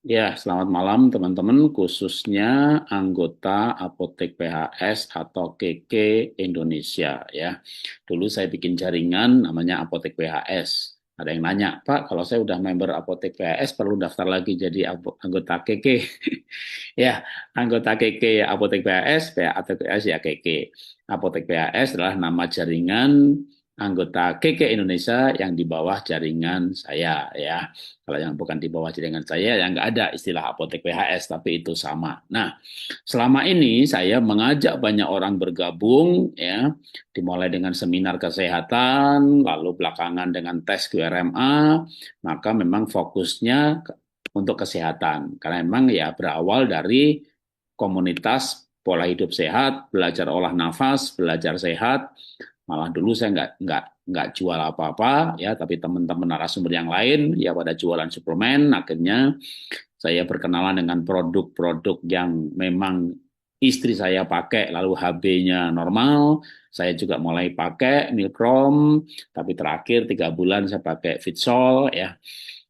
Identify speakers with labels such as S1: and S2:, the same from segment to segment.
S1: Ya, selamat malam teman-teman, khususnya anggota Apotek PHS atau KK Indonesia ya. Dulu saya bikin jaringan namanya Apotek PHS. Ada yang nanya, Pak, kalau saya udah member Apotek PHS perlu daftar lagi jadi anggota KK. Ya, anggota KK Apotek PHS, Apotek PHS ya KK. Apotek PHS adalah nama jaringan anggota KK Indonesia yang di bawah jaringan saya ya. Kalau yang bukan di bawah jaringan saya, yang nggak ada istilah apotek PHS, tapi itu sama. Nah, selama ini saya mengajak banyak orang bergabung, ya, dimulai dengan seminar kesehatan, lalu belakangan dengan tes QRMA, maka memang fokusnya untuk kesehatan. Karena memang ya berawal dari komunitas pola hidup sehat, belajar olah nafas, belajar sehat. Malah dulu saya nggak jual apa-apa ya, tapi teman-teman narasumber yang lain ya pada jualan suplemen. Akhirnya saya berkenalan dengan produk-produk yang memang istri saya pakai, lalu HB-nya normal. Saya juga mulai pakai Milkrom, tapi terakhir 3 bulan saya pakai Fitsol ya.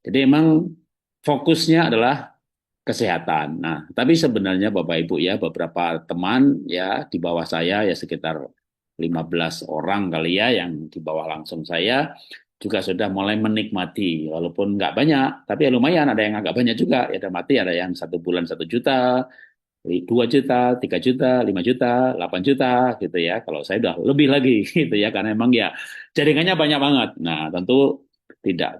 S1: Jadi emang fokusnya adalah kesehatan. Nah, tapi sebenarnya Bapak Ibu ya, beberapa teman ya di bawah saya ya sekitar 15 orang kali ya yang di bawah langsung saya juga sudah mulai menikmati, walaupun nggak banyak, tapi ya lumayan, ada yang agak banyak juga, ya ada mati, ada yang 1 bulan 1 juta, 2 juta, 3 juta, 5 juta, 8 juta gitu ya. Kalau saya udah lebih lagi gitu ya, karena emang ya jaringannya banyak banget. Nah, tentu tidak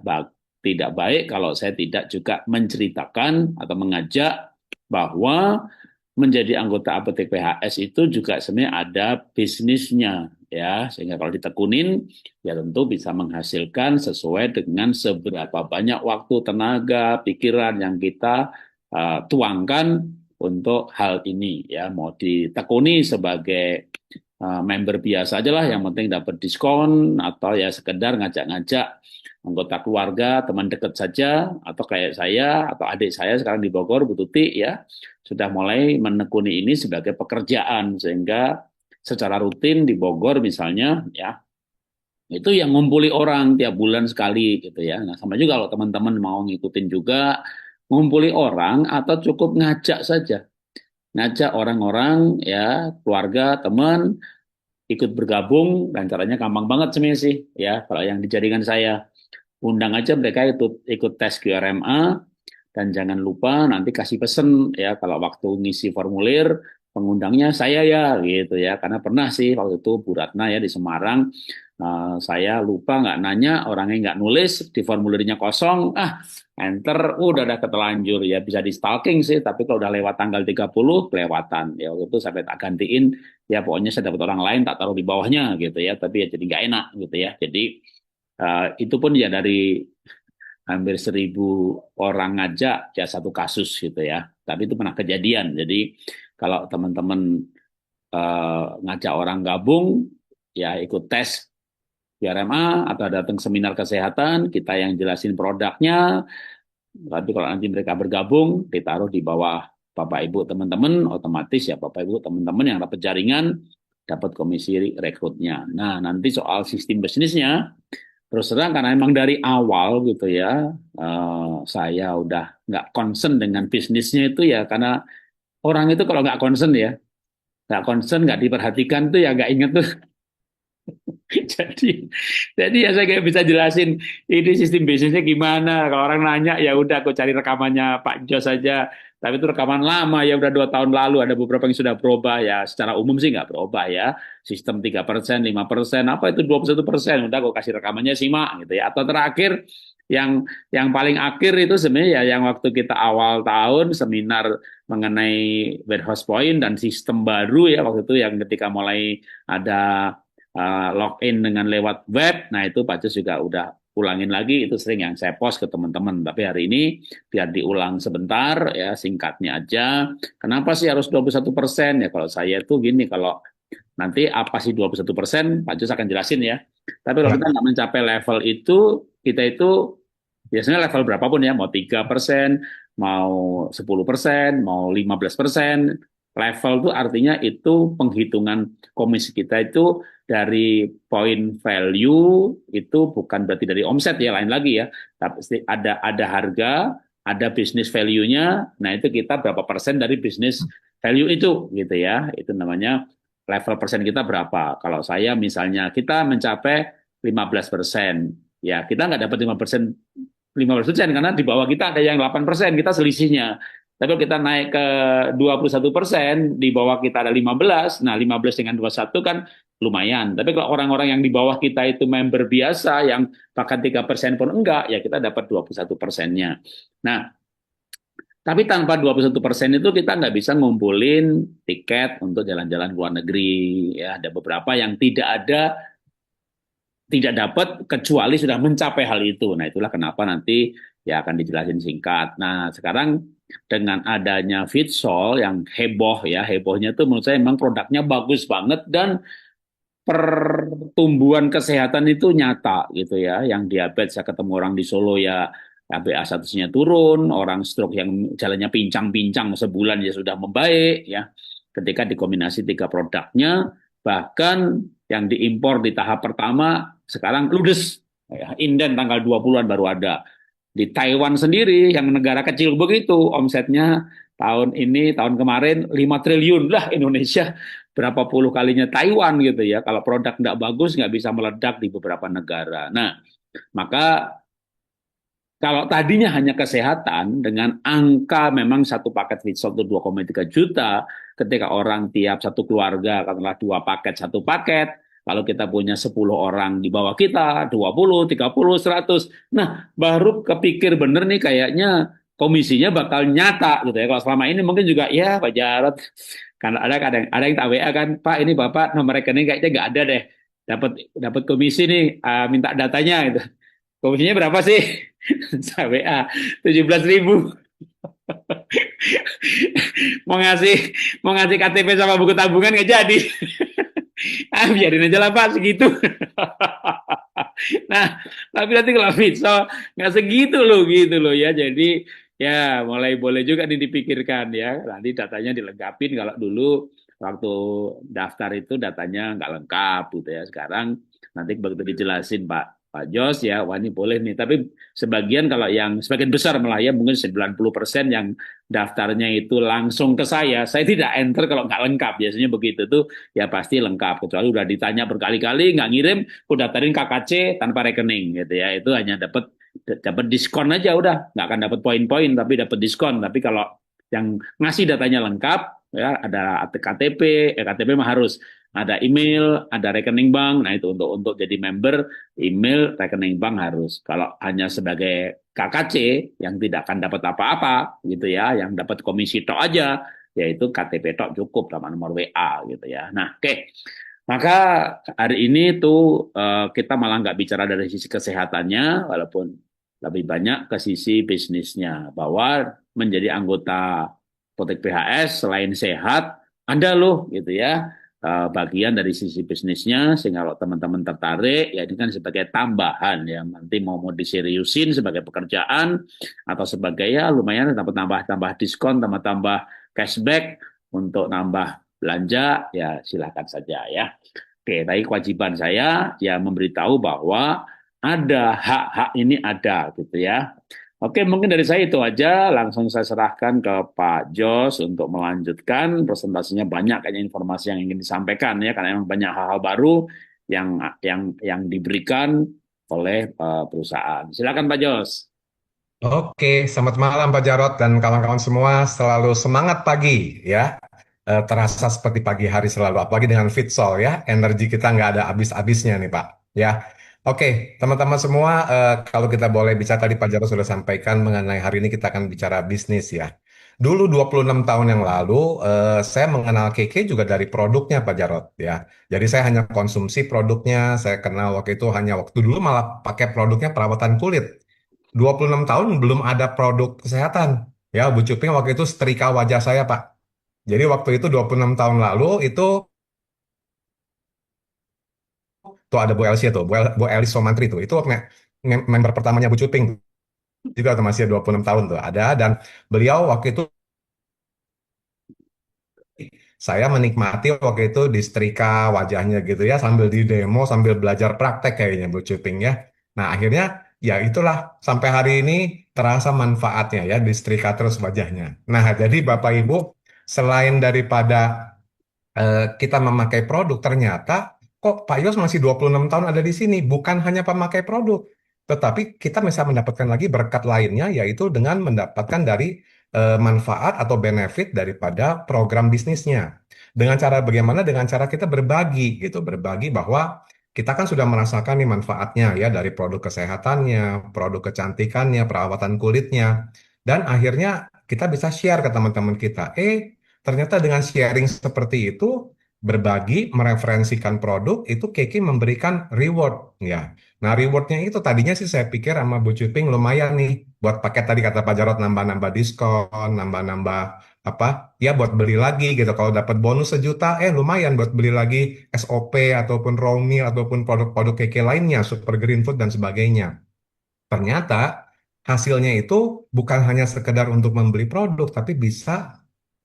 S1: tidak baik kalau saya tidak juga menceritakan atau mengajak bahwa menjadi anggota Apotek PHS itu juga sebenarnya ada bisnisnya ya, sehingga kalau ditekunin ya tentu bisa menghasilkan sesuai dengan seberapa banyak waktu, tenaga, pikiran yang kita tuangkan untuk hal ini ya. Mau ditekuni sebagai member biasa aja lah, yang penting dapat diskon, atau ya sekedar ngajak-ngajak anggota keluarga, teman dekat saja, atau kayak saya atau adik saya sekarang di Bogor, Bu Tuti ya, sudah mulai menekuni ini sebagai pekerjaan, sehingga secara rutin di Bogor misalnya ya, itu yang ngumpuli orang tiap bulan sekali gitu ya. Nah, sama juga kalau teman-teman mau ngikutin juga, ngumpuli orang atau cukup ngajak saja. Ngajak orang-orang ya, keluarga, teman, ikut bergabung, dan caranya gampang banget sebenarnya sih ya. Kalau yang di jaringan saya, undang aja mereka ikut tes QRMA, dan jangan lupa nanti kasih pesen ya, kalau waktu ngisi formulir, pengundangnya saya ya gitu ya. Karena pernah sih waktu itu Bu Ratna ya di Semarang, saya lupa nggak nanya, orangnya nggak nulis, di formulirnya kosong, enter, udah ketelanjur ya, bisa di stalking sih, tapi kalau udah lewat tanggal 30 kelewatan ya. Waktu itu sampai tak gantiin ya, pokoknya saya dapat orang lain tak taruh di bawahnya gitu ya, tapi ya jadi nggak enak gitu ya. Jadi itu pun ya dari hampir 1.000 orang ngajak ya satu kasus gitu ya. Tapi itu pernah kejadian. Jadi kalau teman-teman ngajak orang gabung, ya ikut tes PRMA atau datang seminar kesehatan, kita yang jelasin produknya. Tapi kalau nanti mereka bergabung, ditaruh di bawah Bapak Ibu teman-teman, otomatis ya Bapak Ibu teman-teman yang dapat jaringan, dapat komisi rekrutnya. Nah, nanti soal sistem bisnisnya, terus terang karena emang dari awal gitu ya, saya udah nggak concern dengan bisnisnya itu ya, karena orang itu kalau nggak concern ya, nggak concern, nggak diperhatikan tuh ya nggak inget tuh. jadi jadi ya saya kayak bisa jelasin ini sistem bisnisnya gimana. Kalau orang nanya ya udah aku cari rekamannya Pak Jos saja. Tapi itu rekaman lama ya, udah 2 tahun lalu, ada beberapa yang sudah berubah ya. Secara umum sih nggak berubah ya. Sistem 3%, 5%, apa itu 21%. Udah aku kasih rekamannya simak gitu ya. Atau terakhir yang paling akhir itu sebenarnya ya, yang waktu kita awal tahun seminar mengenai warehouse point dan sistem baru ya, waktu itu yang ketika mulai ada login dengan lewat web. Nah, itu Pak Jus juga udah ulangin lagi, itu sering yang saya post ke teman-teman. Tapi hari ini biar diulang sebentar ya, singkatnya aja. Kenapa sih harus 21%? Ya kalau saya itu gini, kalau nanti apa sih 21%, Pak Jus akan jelasin ya. Tapi kalau
S2: Ya,
S1: kita nggak mencapai level itu, kita itu biasanya level berapapun ya, mau 3%, mau 10%, mau 15%, level itu artinya itu penghitungan komisi kita itu dari point value, itu bukan berarti dari omset ya, lain lagi ya. Tapi ada harga, ada bisnis value-nya, nah itu kita berapa persen dari bisnis value itu gitu ya. Itu namanya level persen kita berapa. Kalau saya misalnya kita mencapai 15%, ya kita nggak dapat 5% karena di bawah kita ada yang 8%, kita selisihnya. Tapi kalau kita naik ke 21%, di bawah kita ada 15, nah 15 dengan 21 kan lumayan. Tapi kalau orang-orang yang di bawah kita itu member biasa, yang bahkan 3% pun enggak, ya kita dapat 21%-nya. Nah, tapi tanpa 21% itu kita nggak bisa ngumpulin tiket untuk jalan-jalan ke luar negeri. Ya, ada beberapa yang tidak dapat kecuali sudah mencapai hal itu. Nah, itulah kenapa nanti ya akan dijelasin singkat. Nah, sekarang dengan adanya Fitsol yang heboh ya, hebohnya tuh menurut saya memang produknya bagus banget dan pertumbuhan kesehatan itu nyata gitu ya. Yang diabetes saya ketemu orang di Solo ya HbA1c-nya turun, orang stroke yang jalannya pincang-pincang sebulan ya sudah membaik ya. Ketika dikombinasi tiga produknya, bahkan yang diimpor di tahap pertama sekarang ludes. Ya, inden tanggal 20-an baru ada. Di Taiwan sendiri yang negara kecil begitu omsetnya tahun ini, tahun kemarin 5 triliun lah Indonesia berapa puluh kalinya Taiwan gitu ya. Kalau produk nggak bagus nggak bisa meledak di beberapa negara. Nah, maka kalau tadinya hanya kesehatan dengan angka memang satu paket Fitsol itu 2,3 juta, ketika orang tiap satu keluarga katakanlah dua paket satu paket, kalau kita punya 10 orang di bawah kita, 20, 30, 100. Nah, baru kepikir bener nih kayaknya komisinya bakal nyata gitu ya. Kalau selama ini mungkin juga ya Pak Jarot, karena ada yang tak WA kan, Pak ini Bapak nomor rekening kayaknya nggak ada deh. Dapat dapat komisi nih, minta datanya gitu. Komisinya berapa sih? Saya WA 17.000. mau ngasih mau ngasih KTP sama buku tabungan nggak jadi. Biarin aja lah Pak segitu. Nah, tapi nanti kalau Vitso nggak segitu loh gitu loh ya. Jadi ya mulai boleh juga nih dipikirkan ya. Nanti datanya dilengkapin kalau dulu waktu daftar itu datanya nggak lengkap gitu ya. Sekarang nanti begitu dijelasin Pak Jos ya, wah ini boleh nih. Tapi sebagian kalau yang sebagian besar malah ya mungkin 90% yang daftarnya itu langsung ke saya tidak enter kalau nggak lengkap. Biasanya begitu tuh ya pasti lengkap. Kecuali udah ditanya berkali-kali nggak ngirim, aku daftarin KKC tanpa rekening gitu ya. Itu hanya dapat dapat diskon aja udah, nggak akan dapat poin-poin tapi dapat diskon. Tapi kalau yang ngasih datanya lengkap ya ada KTP, KTP mah harus ada email, ada rekening bank. Nah itu untuk jadi member email, rekening bank harus. Kalau hanya sebagai KKC yang tidak akan dapat apa-apa gitu ya, yang dapat komisi tok aja, yaitu KTP tok cukup sama nomor WA gitu ya. Nah, oke. Maka hari ini tuh kita malah nggak bicara dari sisi kesehatannya, walaupun lebih banyak ke sisi bisnisnya. Bahwa menjadi anggota Apotek PHS selain sehat, ada loh gitu ya bagian dari sisi bisnisnya, sehingga kalau teman-teman tertarik ya ini kan sebagai tambahan ya, nanti mau diseriusin sebagai pekerjaan atau sebagai ya lumayan dapat tambah diskon, tambah cashback untuk nambah belanja ya silahkan saja ya. Oke, tapi kewajiban saya ya memberitahu bahwa ada hak-hak ini ada gitu ya. Oke, mungkin dari saya itu aja. Langsung saya serahkan ke Pak Jos untuk melanjutkan presentasinya. Banyak kayaknya informasi yang ingin disampaikan ya, karena memang banyak hal-hal baru yang diberikan oleh perusahaan. Silakan Pak Jos.
S2: Oke, selamat malam Pak Jarot dan kawan-kawan semua. Selalu semangat pagi ya. Terasa seperti pagi hari selalu, apalagi dengan Fitsol ya. Energi kita nggak ada habis-habisnya nih Pak. Ya, oke teman-teman semua. Kalau kita boleh bicara tadi Pak Jarot sudah sampaikan mengenai hari ini kita akan bicara bisnis ya. Dulu 26 tahun yang lalu, saya mengenal Keke juga dari produknya Pak Jarot ya. Jadi saya hanya konsumsi produknya. Saya kenal waktu itu hanya waktu dulu malah pakai produknya perawatan kulit. 26 tahun belum ada produk kesehatan. Ya, Bu Cuping waktu itu setrika wajah saya, Pak. Jadi waktu itu 26 tahun lalu itu tuh ada Bu Elsie tuh, Bu Elis Somantri tuh. Itu member pertamanya Bu Cuping juga tuh masih 26 tahun tuh ada dan beliau waktu itu saya menikmati waktu itu di setrika wajahnya gitu ya sambil di demo sambil belajar praktek kayaknya Bu Cuping ya. Nah, akhirnya ya itulah sampai hari ini terasa manfaatnya ya di setrika terus wajahnya. Nah, jadi Bapak Ibu, selain daripada kita memakai produk, ternyata kok Pak Yos masih 26 tahun ada di sini. Bukan hanya pemakai produk, tetapi kita bisa mendapatkan lagi berkat lainnya, yaitu dengan mendapatkan dari manfaat atau benefit daripada program bisnisnya. Dengan cara bagaimana? Dengan cara kita berbagi gitu, berbagi bahwa kita kan sudah merasakan nih manfaatnya ya dari produk kesehatannya, produk kecantikannya, perawatan kulitnya, dan akhirnya kita bisa share ke teman-teman kita. Ternyata dengan sharing seperti itu, berbagi, mereferensikan produk, itu Kiki memberikan reward, ya. Nah, rewardnya itu tadinya sih saya pikir sama Bu Cuping lumayan nih, buat paket tadi kata Pak Jarot nambah-nambah diskon, nambah-nambah apa, ya buat beli lagi gitu. Kalau dapat bonus 1 juta, lumayan buat beli lagi SOP ataupun raw meal ataupun produk-produk Kiki lainnya, Super Green Food dan sebagainya. Ternyata hasilnya itu bukan hanya sekedar untuk membeli produk, tapi bisa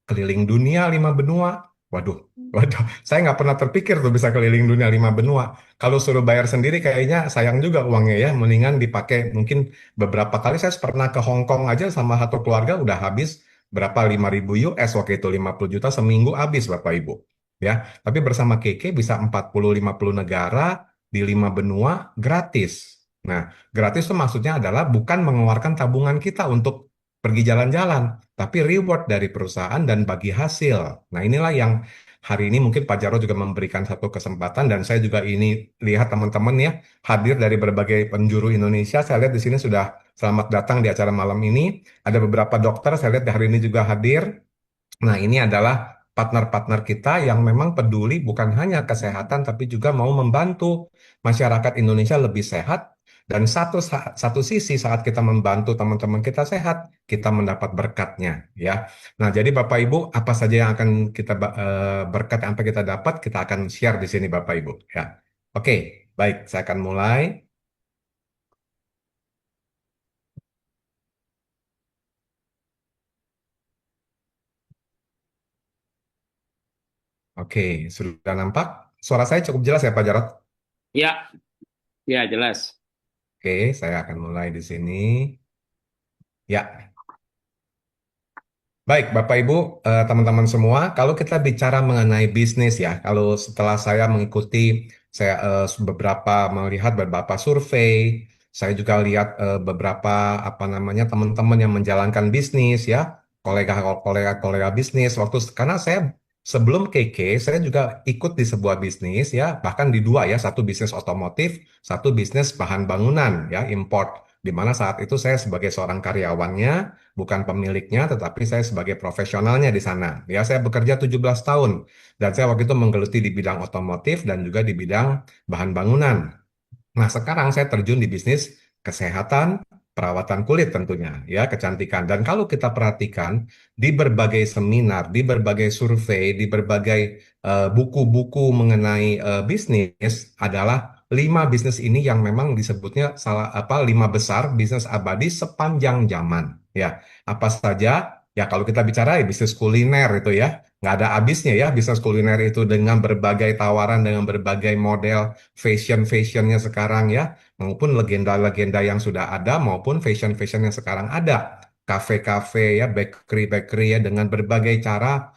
S2: keliling dunia 5 benua. Waduh, waduh, saya nggak pernah terpikir tuh bisa keliling dunia 5 benua. Kalau suruh bayar sendiri kayaknya sayang juga uangnya ya. Mendingan dipakai mungkin beberapa kali. Saya pernah ke Hong Kong aja sama satu keluarga udah habis berapa 5.000 US waktu itu 50 juta seminggu habis Bapak Ibu. Ya, tapi bersama Keke bisa 40-50 negara di 5 benua gratis. Nah, gratis itu maksudnya adalah bukan mengeluarkan tabungan kita untuk pergi jalan-jalan, tapi reward dari perusahaan dan bagi hasil. Nah, inilah yang hari ini mungkin Pak Jarod juga memberikan satu kesempatan dan saya juga ini lihat teman-teman ya hadir dari berbagai penjuru Indonesia. Saya lihat di sini sudah selamat datang di acara malam ini. Ada beberapa dokter saya lihat hari ini juga hadir. Nah, ini adalah partner-partner kita yang memang peduli bukan hanya kesehatan, tapi juga mau membantu masyarakat Indonesia lebih sehat. Dan satu sisi saat kita membantu teman-teman kita sehat, kita mendapat berkatnya, ya. Nah, jadi Bapak Ibu, apa saja yang akan berkat yang apa kita dapat, kita akan share di sini Bapak Ibu, ya. Oke, baik, saya akan mulai. Oke, sudah nampak? Suara saya cukup jelas ya Pak Jarot?
S1: Ya, ya jelas.
S2: Oke, saya akan mulai di sini. Ya, baik, Bapak Ibu, teman-teman semua, kalau kita bicara mengenai bisnis ya, kalau setelah saya mengikuti, saya beberapa melihat beberapa survei, saya juga lihat beberapa apa namanya teman-teman yang menjalankan bisnis ya, kolega-kolega bisnis waktu karena saya sebelum KK, saya juga ikut di sebuah bisnis ya, bahkan di dua ya, satu bisnis otomotif, satu bisnis bahan bangunan ya, import. Di mana saat itu saya sebagai seorang karyawannya, bukan pemiliknya, tetapi saya sebagai profesionalnya di sana. Ya, saya bekerja 17 tahun dan saya waktu itu menggeluti di bidang otomotif dan juga di bidang bahan bangunan. Nah, sekarang saya terjun di bisnis kesehatan, perawatan kulit tentunya, ya, kecantikan. Dan kalau kita perhatikan di berbagai seminar, di berbagai survei, di berbagai buku-buku mengenai bisnis adalah 5 bisnis ini yang memang disebutnya salah apa 5 besar bisnis abadi sepanjang zaman. Ya, apa saja? Ya, kalau kita bicara ya bisnis kuliner itu ya, nggak ada habisnya ya bisnis kuliner itu dengan berbagai tawaran, dengan berbagai model fashion-fashionnya sekarang ya, maupun legenda-legenda yang sudah ada, maupun fashion-fashion yang sekarang ada. Kafe-kafe ya, bakery-bakery ya, dengan berbagai cara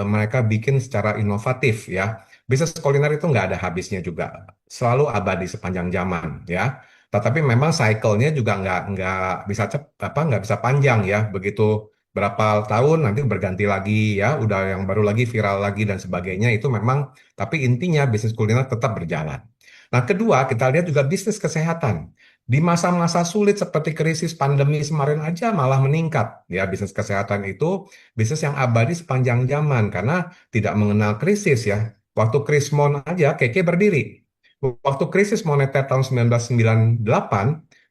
S2: mereka bikin secara inovatif ya. Bisnis kuliner itu nggak ada habisnya juga, selalu abadi sepanjang zaman ya. Tetapi memang cycle-nya juga nggak bisa nggak bisa panjang ya. Begitu berapa tahun nanti berganti lagi ya, udah yang baru lagi viral lagi dan sebagainya itu memang. Tapi intinya bisnis kuliner tetap berjalan. Nah, kedua, kita lihat juga bisnis kesehatan. Di masa-masa sulit seperti krisis pandemi kemarin aja malah meningkat. Ya, bisnis kesehatan itu bisnis yang abadi sepanjang zaman karena tidak mengenal krisis ya. Waktu Krismon aja Keke berdiri. Waktu krisis moneter tahun 1998,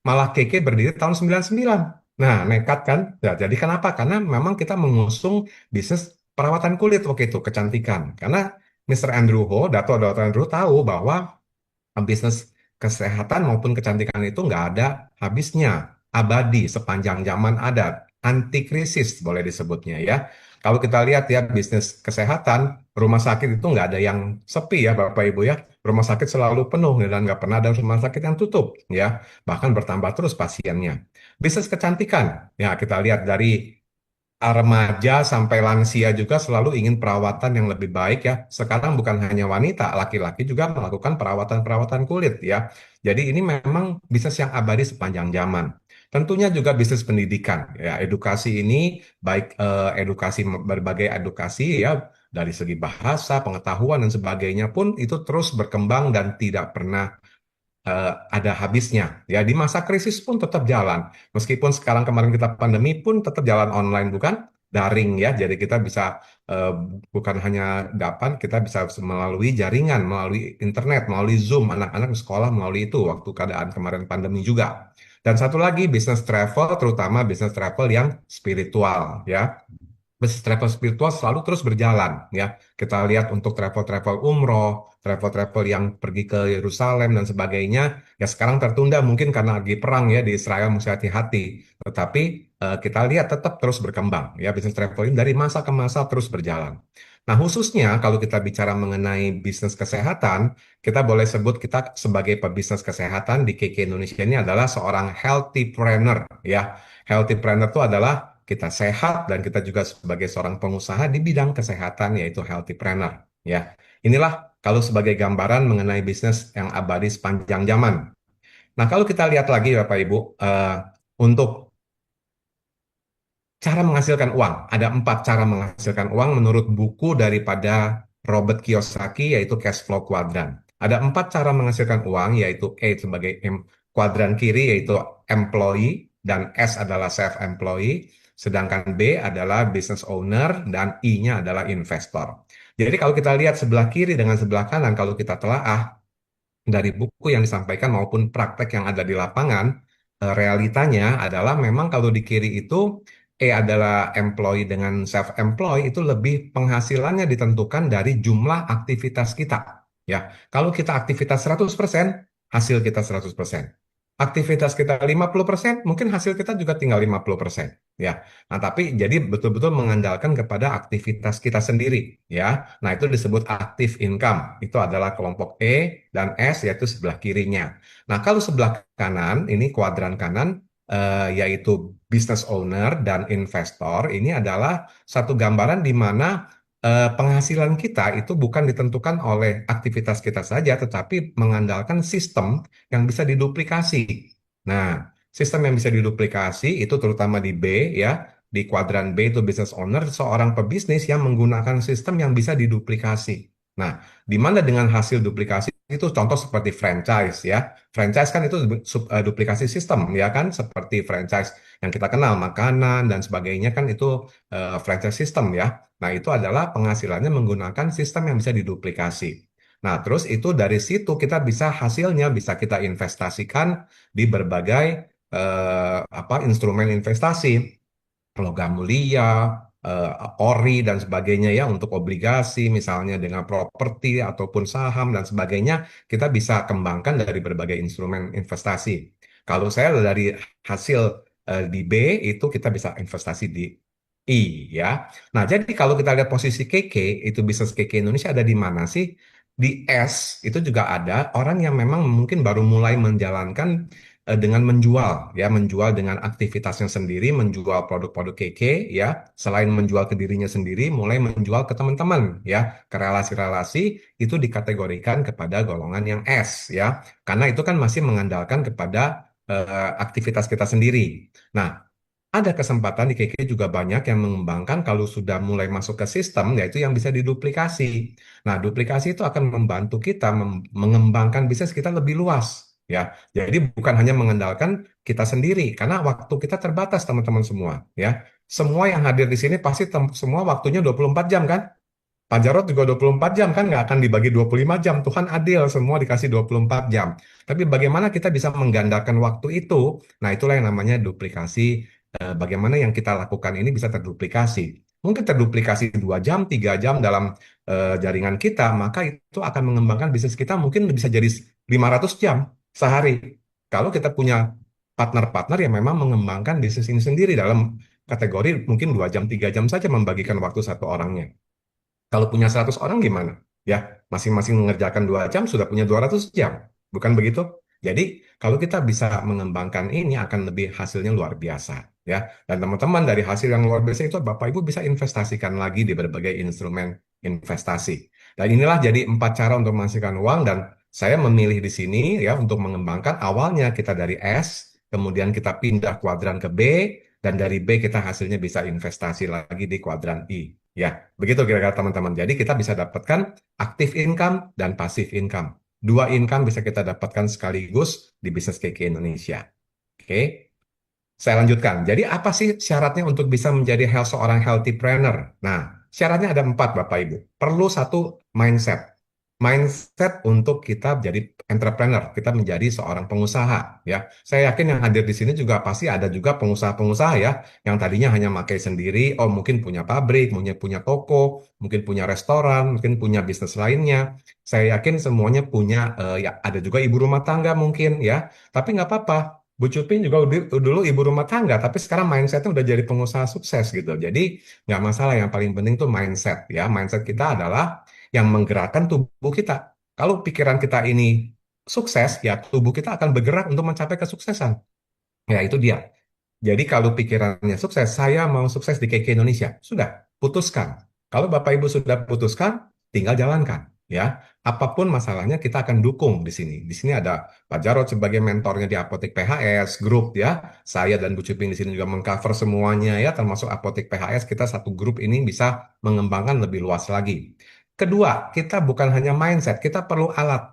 S2: malah Keke berdiri tahun 99. Nah, nekat kan? Ya, jadi kenapa? Karena memang kita mengusung bisnis perawatan kulit waktu itu, kecantikan. Karena Mr. Andrew Ho, Dr. Andrew tahu bahwa bisnis kesehatan maupun kecantikan itu nggak ada habisnya, abadi sepanjang zaman ada. anti krisis boleh disebutnya ya. Kalau kita lihat ya bisnis kesehatan, rumah sakit itu nggak ada yang sepi ya Bapak Ibu ya. Rumah sakit selalu penuh dan nggak pernah ada rumah sakit yang tutup ya. Bahkan bertambah terus pasiennya. Bisnis kecantikan, ya kita lihat dari remaja sampai lansia juga selalu ingin perawatan yang lebih baik ya. Sekarang bukan hanya wanita, laki-laki juga melakukan perawatan-perawatan kulit ya. Jadi ini memang bisnis yang abadi sepanjang zaman. Tentunya juga bisnis pendidikan ya. Edukasi ini baik edukasi berbagai edukasi ya dari segi bahasa, pengetahuan dan sebagainya pun itu terus berkembang dan tidak pernah ada habisnya. Ya, di masa krisis pun tetap jalan. Meskipun sekarang kemarin kita pandemi pun tetap jalan online, bukan? Daring ya. Jadi kita bisa eh, bukan hanya dapat, kita bisa melalui jaringan, melalui internet, melalui Zoom, anak-anak sekolah melalui itu waktu keadaan kemarin pandemi juga. Dan satu lagi bisnis travel, terutama bisnis travel yang spiritual ya. Bisnis travel spiritual selalu terus berjalan ya. Kita lihat untuk travel-travel umroh, travel-travel yang pergi ke Yerusalem dan sebagainya, ya sekarang tertunda mungkin karena lagi perang ya di Israel, mesti hati-hati. Tetapi kita lihat tetap terus berkembang ya, bisnis travel ini dari masa ke masa terus berjalan. Nah, khususnya kalau kita bicara mengenai bisnis kesehatan, kita boleh sebut kita sebagai pebisnis kesehatan di KK Indonesia ini adalah seorang healthy planner ya. Healthy planner itu adalah kita sehat dan kita juga sebagai seorang pengusaha di bidang kesehatan yaitu healthy planner ya. Inilah kalau sebagai gambaran mengenai bisnis yang abadi sepanjang zaman. Nah, kalau kita lihat lagi Bapak Ibu untuk cara menghasilkan uang, ada 4 cara menghasilkan uang menurut buku daripada Robert Kiyosaki yaitu cash flow quadrant. Ada 4 cara menghasilkan uang yaitu A sebagai kuadran kiri yaitu employee dan S adalah self-employee, sedangkan B adalah business owner dan I-nya adalah investor. Jadi kalau kita lihat sebelah kiri dengan sebelah kanan, kalau kita telaah dari buku yang disampaikan maupun praktek yang ada di lapangan, realitanya adalah memang kalau di kiri itu adalah employee dengan self-employed itu lebih penghasilannya ditentukan dari jumlah aktivitas kita. Ya, kalau kita aktivitas 100%, hasil kita 100%. Aktivitas kita 50%, mungkin hasil kita juga tinggal 50%. Ya. Nah, tapi jadi betul-betul mengandalkan kepada aktivitas kita sendiri, ya. Nah, itu disebut active income. Itu adalah kelompok E dan S, yaitu sebelah kirinya. Nah, kalau sebelah kanan, ini kuadran kanan, yaitu business owner dan investor, ini adalah satu gambaran di mana penghasilan kita itu bukan ditentukan oleh aktivitas kita saja, tetapi mengandalkan sistem yang bisa diduplikasi. Nah, sistem yang bisa diduplikasi itu terutama di B ya, di kuadran B itu business owner, seorang pebisnis yang menggunakan sistem yang bisa diduplikasi. Nah, di mana dengan hasil duplikasi itu contoh seperti franchise ya. Franchise kan itu duplikasi sistem ya kan, seperti franchise yang kita kenal makanan dan sebagainya kan itu franchise system ya. Nah, itu adalah penghasilannya menggunakan sistem yang bisa diduplikasi. Nah, terus itu dari situ kita bisa hasilnya bisa kita investasikan di berbagai instrumen investasi, logam mulia, ori dan sebagainya ya untuk obligasi misalnya dengan properti ataupun saham dan sebagainya kita bisa kembangkan dari berbagai instrumen investasi. Kalau saya dari hasil di B itu kita bisa investasi di I ya. Nah, jadi kalau kita lihat posisi KK, itu bisnis KK Indonesia ada di mana sih? Di S itu juga ada orang yang memang mungkin baru mulai menjalankan dengan menjual ya, menjual dengan aktivitasnya sendiri, menjual produk-produk KK ya, selain menjual ke dirinya sendiri, mulai menjual ke teman-teman ya, ke relasi-relasi itu dikategorikan kepada golongan yang S ya. Karena itu kan masih mengandalkan kepada aktivitas kita sendiri. Nah, ada kesempatan di KK juga banyak yang mengembangkan kalau sudah mulai masuk ke sistem, yaitu yang bisa diduplikasi. Nah, duplikasi itu akan membantu kita mengembangkan bisnis kita lebih luas. Ya, jadi bukan hanya mengandalkan kita sendiri, karena waktu kita terbatas teman-teman semua. Ya, semua yang hadir di sini pasti semua waktunya 24 jam kan? Pak Jarod juga 24 jam kan nggak akan dibagi 25 jam. Tuhan adil, semua dikasih 24 jam. Tapi bagaimana kita bisa menggandakan waktu itu? Nah, itulah yang namanya duplikasi. Bagaimana yang kita lakukan ini bisa terduplikasi. Mungkin terduplikasi 2 jam, 3 jam dalam jaringan kita, maka itu akan mengembangkan bisnis kita mungkin bisa jadi 500 jam sehari. Kalau kita punya partner-partner yang memang mengembangkan bisnis ini sendiri dalam kategori mungkin 2 jam, 3 jam saja membagikan waktu satu orangnya. Kalau punya 100 orang gimana? Ya, masing-masing mengerjakan 2 jam sudah punya 200 jam. Bukan begitu? Jadi, kalau kita bisa mengembangkan ini akan lebih hasilnya luar biasa. Ya, dan teman-teman dari hasil yang luar biasa itu Bapak Ibu bisa investasikan lagi di berbagai instrumen investasi. Dan inilah jadi 4 cara untuk menghasilkan uang dan saya memilih di sini ya untuk mengembangkan awalnya kita dari S, kemudian kita pindah kuadran ke B, dan dari B kita hasilnya bisa investasi lagi di kuadran I. Ya, begitu kira-kira teman-teman. Jadi kita bisa dapatkan active income dan passive income. Dua income bisa kita dapatkan sekaligus di bisnis KK Indonesia. Oke, saya lanjutkan. Jadi apa sih syaratnya untuk bisa menjadi seorang healthy planner? Nah, syaratnya ada 4 Bapak Ibu. Perlu satu mindset. Mindset untuk kita jadi entrepreneur, kita menjadi seorang pengusaha ya. Saya yakin yang hadir di sini juga pasti ada juga pengusaha-pengusaha ya yang tadinya hanya pakai sendiri, oh mungkin punya pabrik, punya punya toko, mungkin punya restoran, mungkin punya bisnis lainnya. Saya yakin semuanya punya ya ada juga ibu rumah tangga mungkin ya. Tapi nggak apa-apa. Bu Cupin juga dulu ibu rumah tangga, tapi sekarang mindsetnya udah jadi pengusaha sukses gitu. Jadi nggak masalah, yang paling penting tuh mindset ya. Mindset kita adalah yang menggerakkan tubuh kita. Kalau pikiran kita ini sukses, ya tubuh kita akan bergerak untuk mencapai kesuksesan. Ya itu dia. Jadi kalau pikirannya sukses, saya mau sukses di KK Indonesia. Sudah, putuskan. Kalau Bapak Ibu sudah putuskan, tinggal jalankan. Ya, apapun masalahnya kita akan dukung di sini. Di sini ada Pak Jarod sebagai mentornya di Apotek PHS Group ya. Saya dan Bu Cuping di sini juga mengcover semuanya ya, termasuk Apotek PHS. Kita satu grup ini bisa mengembangkan lebih luas lagi. Kedua, kita bukan hanya mindset, kita perlu alat.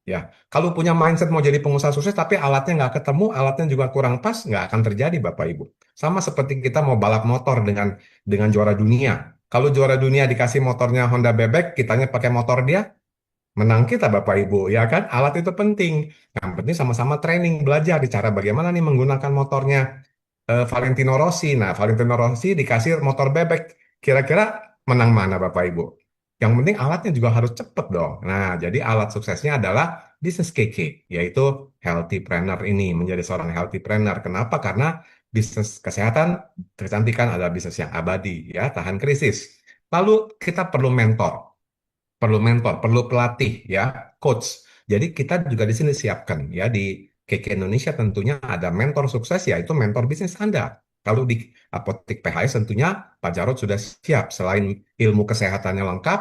S2: Ya, kalau punya mindset mau jadi pengusaha sukses tapi alatnya nggak ketemu, alatnya juga kurang pas, nggak akan terjadi Bapak Ibu. Sama seperti kita mau balap motor dengan juara dunia. Kalau juara dunia dikasih motornya Honda bebek, kitanya pakai motor dia, menang kita Bapak Ibu, ya kan? Alat itu penting. Yang penting sama-sama training, belajar di cara bagaimana nih menggunakan motornya Valentino Rossi. Nah, Valentino Rossi dikasih motor bebek, kira-kira menang mana Bapak Ibu? Yang penting alatnya juga harus cepet dong. Nah, jadi alat suksesnya adalah bisnis KK, yaitu healthy planner ini, menjadi seorang healthy planner. Kenapa? Karena bisnis kesehatan, kecantikan adalah bisnis yang abadi, ya, tahan krisis. Lalu kita perlu pelatih, ya, coach. Jadi kita juga di sini siapkan, ya, di KK Indonesia tentunya ada mentor sukses, yaitu mentor bisnis Anda. Kalau di Apotek PHS tentunya Pak Jarod sudah siap. Selain ilmu kesehatannya lengkap,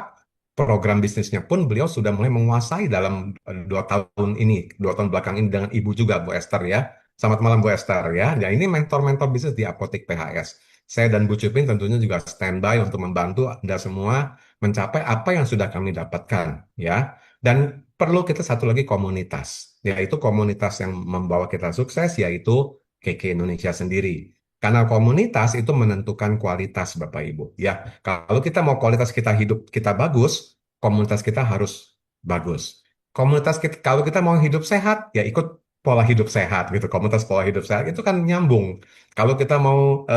S2: program bisnisnya pun beliau sudah mulai menguasai dalam 2 tahun ini, 2 tahun belakang ini dengan Ibu juga, Bu Esther ya. Selamat malam Bu Esther ya. Ya ini mentor-mentor bisnis di Apotek PHS. Saya dan Bu Cupin tentunya juga standby untuk membantu Anda semua mencapai apa yang sudah kami dapatkan ya. Dan perlu kita satu lagi komunitas, yaitu komunitas yang membawa kita sukses, yaitu KK Indonesia sendiri. Karena komunitas itu menentukan kualitas Bapak Ibu. Ya, kalau kita mau kualitas kita hidup kita bagus, komunitas kita harus bagus. Komunitas kita, kalau kita mau hidup sehat, ya ikut pola hidup sehat gitu. Komunitas pola hidup sehat itu kan nyambung. Kalau kita mau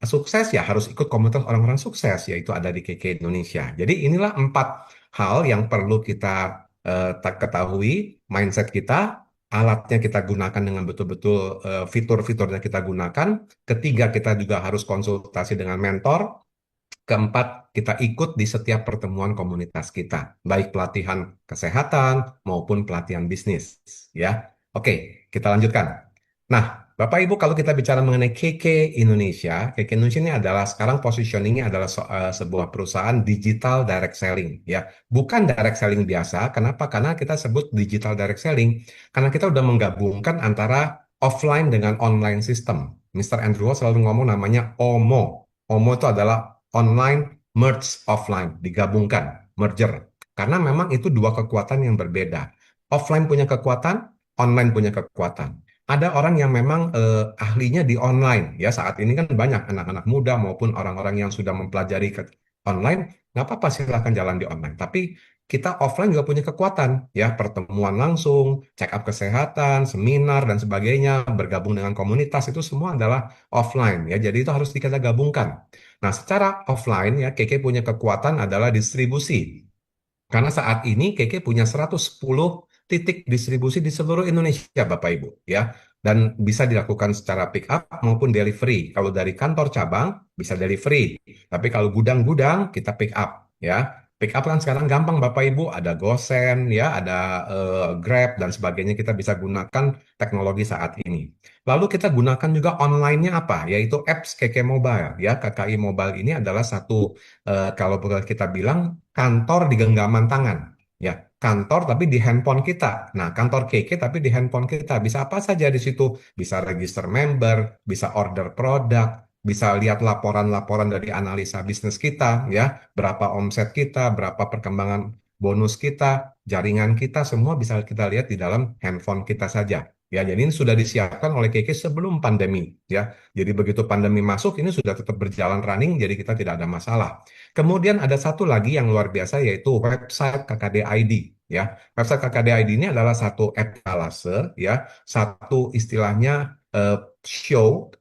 S2: sukses ya harus ikut komunitas orang-orang sukses, yaitu ada di KK Indonesia. Jadi inilah 4 hal yang perlu kita tak ketahui, mindset kita, alatnya kita gunakan dengan betul-betul fitur-fiturnya kita gunakan. Ketiga, kita juga harus konsultasi dengan mentor. Keempat, kita ikut di setiap pertemuan komunitas kita, baik pelatihan kesehatan maupun pelatihan bisnis. Ya, oke, kita lanjutkan. Nah, Bapak Ibu, kalau kita bicara mengenai KK Indonesia ini adalah sekarang positioningnya adalah sebuah perusahaan digital direct selling, ya, bukan direct selling biasa. Kenapa? Karena kita sebut digital direct selling karena kita udah menggabungkan antara offline dengan online system. Mr. Andrew selalu ngomong namanya OMO. OMO itu adalah online merge offline, digabungkan, merger. Karena memang itu dua kekuatan yang berbeda. Offline punya kekuatan, online punya kekuatan. Ada orang yang memang ahlinya di online. Ya, saat ini kan banyak anak-anak muda maupun orang-orang yang sudah mempelajari online, nggak apa-apa silahkan jalan di online. Tapi kita offline juga punya kekuatan, ya, pertemuan langsung, check up kesehatan, seminar dan sebagainya, bergabung dengan komunitas itu semua adalah offline, ya. Jadi itu harus kita gabungkan. Nah, secara offline ya KK punya kekuatan adalah distribusi. Karena saat ini KK punya 110 titik distribusi di seluruh Indonesia, Bapak Ibu, ya. dan bisa dilakukan secara pick up maupun delivery. Kalau dari kantor cabang bisa delivery, tapi kalau gudang-gudang kita pick up ya. Pick up kan sekarang gampang Bapak Ibu, ada GoSend ya, ada Grab dan sebagainya kita bisa gunakan teknologi saat ini. Lalu kita gunakan juga online-nya apa? Yaitu apps KK Mobile ya. KKI Mobile ini adalah satu kalau boleh kita bilang kantor di genggaman tangan. Ya, kantor tapi di handphone kita. Nah, kantor KK tapi di handphone kita. Bisa apa saja di situ? Bisa register member, bisa order produk, bisa lihat laporan-laporan dari analisa bisnis kita, ya, berapa omset kita, berapa perkembangan bonus kita, jaringan kita, semua bisa kita lihat di dalam handphone kita saja. Ya, jadi ini sudah disiapkan oleh KK sebelum pandemi, ya. Jadi begitu pandemi masuk, ini sudah tetap berjalan running, jadi kita tidak ada masalah. Kemudian ada satu lagi yang luar biasa yaitu website KKD ID. Ya, website KKD ID ini adalah satu etalase, ya, satu istilahnya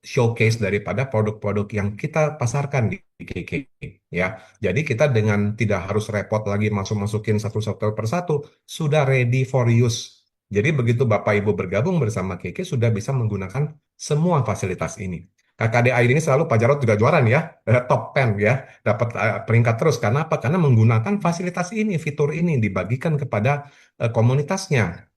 S2: showcase daripada produk-produk yang kita pasarkan di KK. Ya, jadi kita dengan tidak harus repot lagi masuk-masukin satu-satu persatu, sudah ready for use. Jadi begitu Bapak Ibu bergabung bersama KK sudah bisa menggunakan semua fasilitas ini. KKDI ini selalu Pak Jarod juga juara nih ya, top 10 ya, dapat peringkat terus. Karena apa? Karena menggunakan fasilitas ini, fitur ini dibagikan kepada komunitasnya.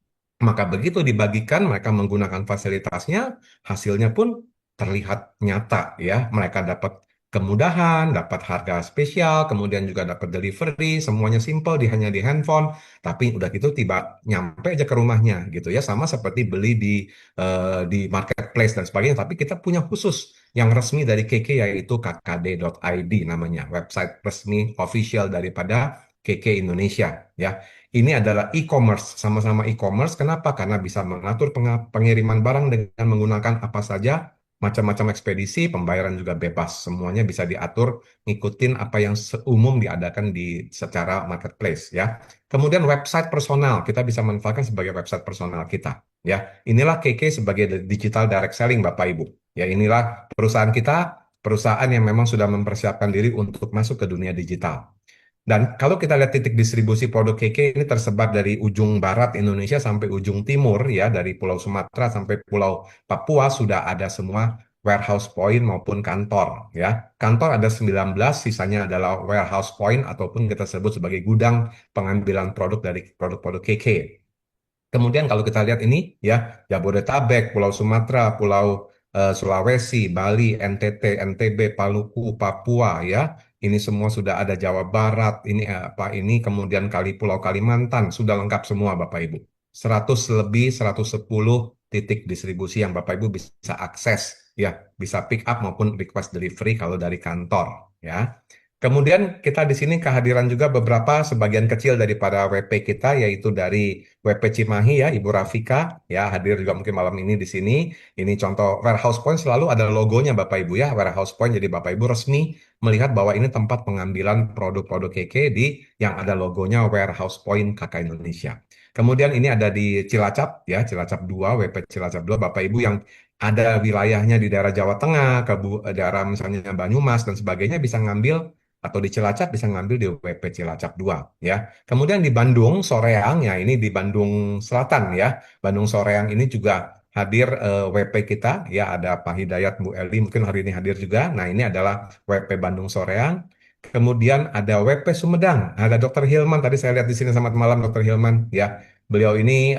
S2: Maka begitu dibagikan, mereka menggunakan fasilitasnya, hasilnya pun terlihat nyata ya. Mereka dapat kemudahan, dapat harga spesial, kemudian juga dapat delivery, semuanya simple, hanya di handphone. Tapi udah gitu tiba nyampe aja ke rumahnya gitu ya. Sama seperti beli di marketplace dan sebagainya. Tapi kita punya khusus yang resmi dari KK yaitu kkd.id namanya, website resmi official daripada KK Indonesia ya. Ini adalah e-commerce, sama-sama e-commerce. Kenapa? Karena bisa mengatur pengiriman barang dengan menggunakan apa saja, macam-macam ekspedisi, pembayaran juga bebas. Semuanya bisa diatur, ngikutin apa yang umum diadakan di secara marketplace ya. Kemudian website personal, kita bisa manfaatkan sebagai website personal kita ya. Inilah KK sebagai digital direct selling Bapak Ibu. Ya, inilah perusahaan kita, perusahaan yang memang sudah mempersiapkan diri untuk masuk ke dunia digital. Dan kalau kita lihat titik distribusi produk KK ini tersebar dari ujung barat Indonesia sampai ujung timur ya, dari Pulau Sumatera sampai Pulau Papua sudah ada semua warehouse point maupun kantor ya. Kantor ada 19, sisanya adalah warehouse point ataupun kita sebut sebagai gudang pengambilan produk dari produk-produk KK. Kemudian kalau kita lihat ini ya, Jabodetabek, Pulau Sumatera, Pulau Sulawesi, Bali, NTT, NTB, Paluku, Papua ya. Ini semua sudah ada Jawa Barat, ini apa ini kemudian Pulau Kalimantan sudah lengkap semua Bapak Ibu. 100 lebih 110 titik distribusi yang Bapak Ibu bisa akses ya, bisa pick up maupun request delivery kalau dari kantor ya. Kemudian kita di sini kehadiran juga beberapa sebagian kecil daripada WP kita yaitu dari WP Cimahi ya Ibu Rafika ya hadir juga mungkin malam ini di sini. Ini contoh warehouse point selalu ada logonya Bapak Ibu ya warehouse point jadi Bapak Ibu resmi melihat bahwa ini tempat pengambilan produk-produk KK di yang ada logonya warehouse point KK Indonesia. Kemudian ini ada di Cilacap ya Cilacap 2 WP Cilacap 2 Bapak Ibu yang ada wilayahnya di daerah Jawa Tengah, ke daerah misalnya Banyumas dan sebagainya bisa ngambil atau di Cilacap bisa ngambil di WP Cilacap 2 ya. Kemudian di Bandung Soreang ya ini di Bandung Selatan ya. Bandung Soreang ini juga hadir WP kita ya ada Pak Hidayat Bu Eli mungkin hari ini hadir juga. Nah, ini adalah WP Bandung Soreang. Kemudian ada WP Sumedang, ada Dokter Hilman tadi saya lihat di sini selamat malam Dokter Hilman ya. Beliau ini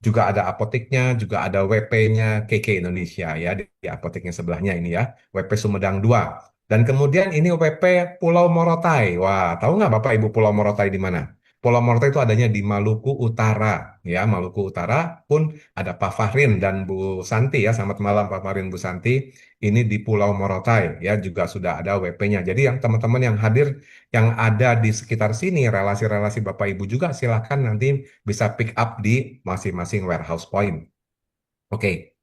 S2: juga ada apoteknya, juga ada WP-nya KK Indonesia ya di apoteknya sebelahnya ini ya. WP Sumedang 2. Dan kemudian ini WP Pulau Morotai. Wah, tahu nggak Bapak Ibu Pulau Morotai di mana? Pulau Morotai itu adanya di Maluku Utara. Ya, Maluku Utara pun ada Pak Fahrin dan Bu Santi ya. Selamat malam Pak Fahrin, Bu Santi. Ini di Pulau Morotai ya juga sudah ada WP-nya. Jadi yang teman-teman yang hadir yang ada di sekitar sini relasi-relasi Bapak Ibu juga silahkan nanti bisa pick up di masing-masing warehouse point. Oke.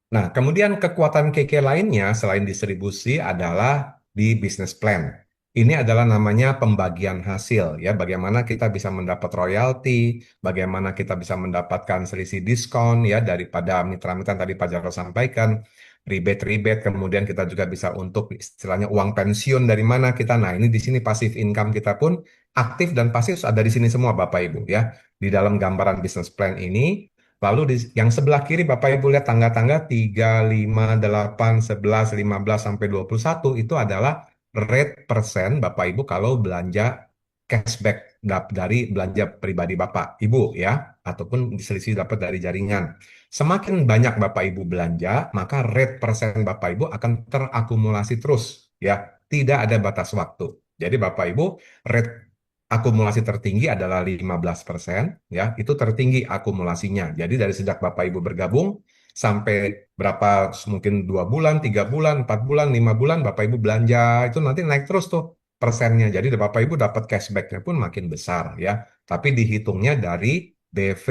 S2: Nah, kemudian kekuatan KK lainnya selain distribusi adalah di business plan. Ini adalah namanya pembagian hasil ya, bagaimana kita bisa mendapat royalti, bagaimana kita bisa mendapatkan selisih diskon ya daripada mitra-mitra yang tadi Pak Jarod sampaikan, rebate-rebate, kemudian kita juga bisa untuk istilahnya uang pensiun dari mana kita. Nah, ini di sini pasif income kita pun aktif dan pasif ada di sini semua Bapak Ibu ya. Di dalam gambaran business plan ini Lalu yang sebelah kiri Bapak Ibu lihat tangga-tangga 3, 5, 8, 11, 15 sampai 21 itu adalah rate persen Bapak Ibu kalau belanja cashback dari belanja pribadi Bapak Ibu ya, ataupun selisih dapat dari jaringan. Semakin banyak Bapak Ibu belanja, maka rate persen Bapak Ibu akan terakumulasi terus ya, tidak ada batas waktu. Jadi Bapak Ibu, rate akumulasi tertinggi adalah 15%, ya, itu tertinggi akumulasinya. Jadi dari sejak Bapak Ibu bergabung sampai berapa mungkin 2 bulan, 3 bulan, 4 bulan, 5 bulan Bapak Ibu belanja itu nanti naik terus tuh persennya. Jadi Bapak Ibu dapat cashbacknya pun makin besar ya. Tapi dihitungnya dari BV,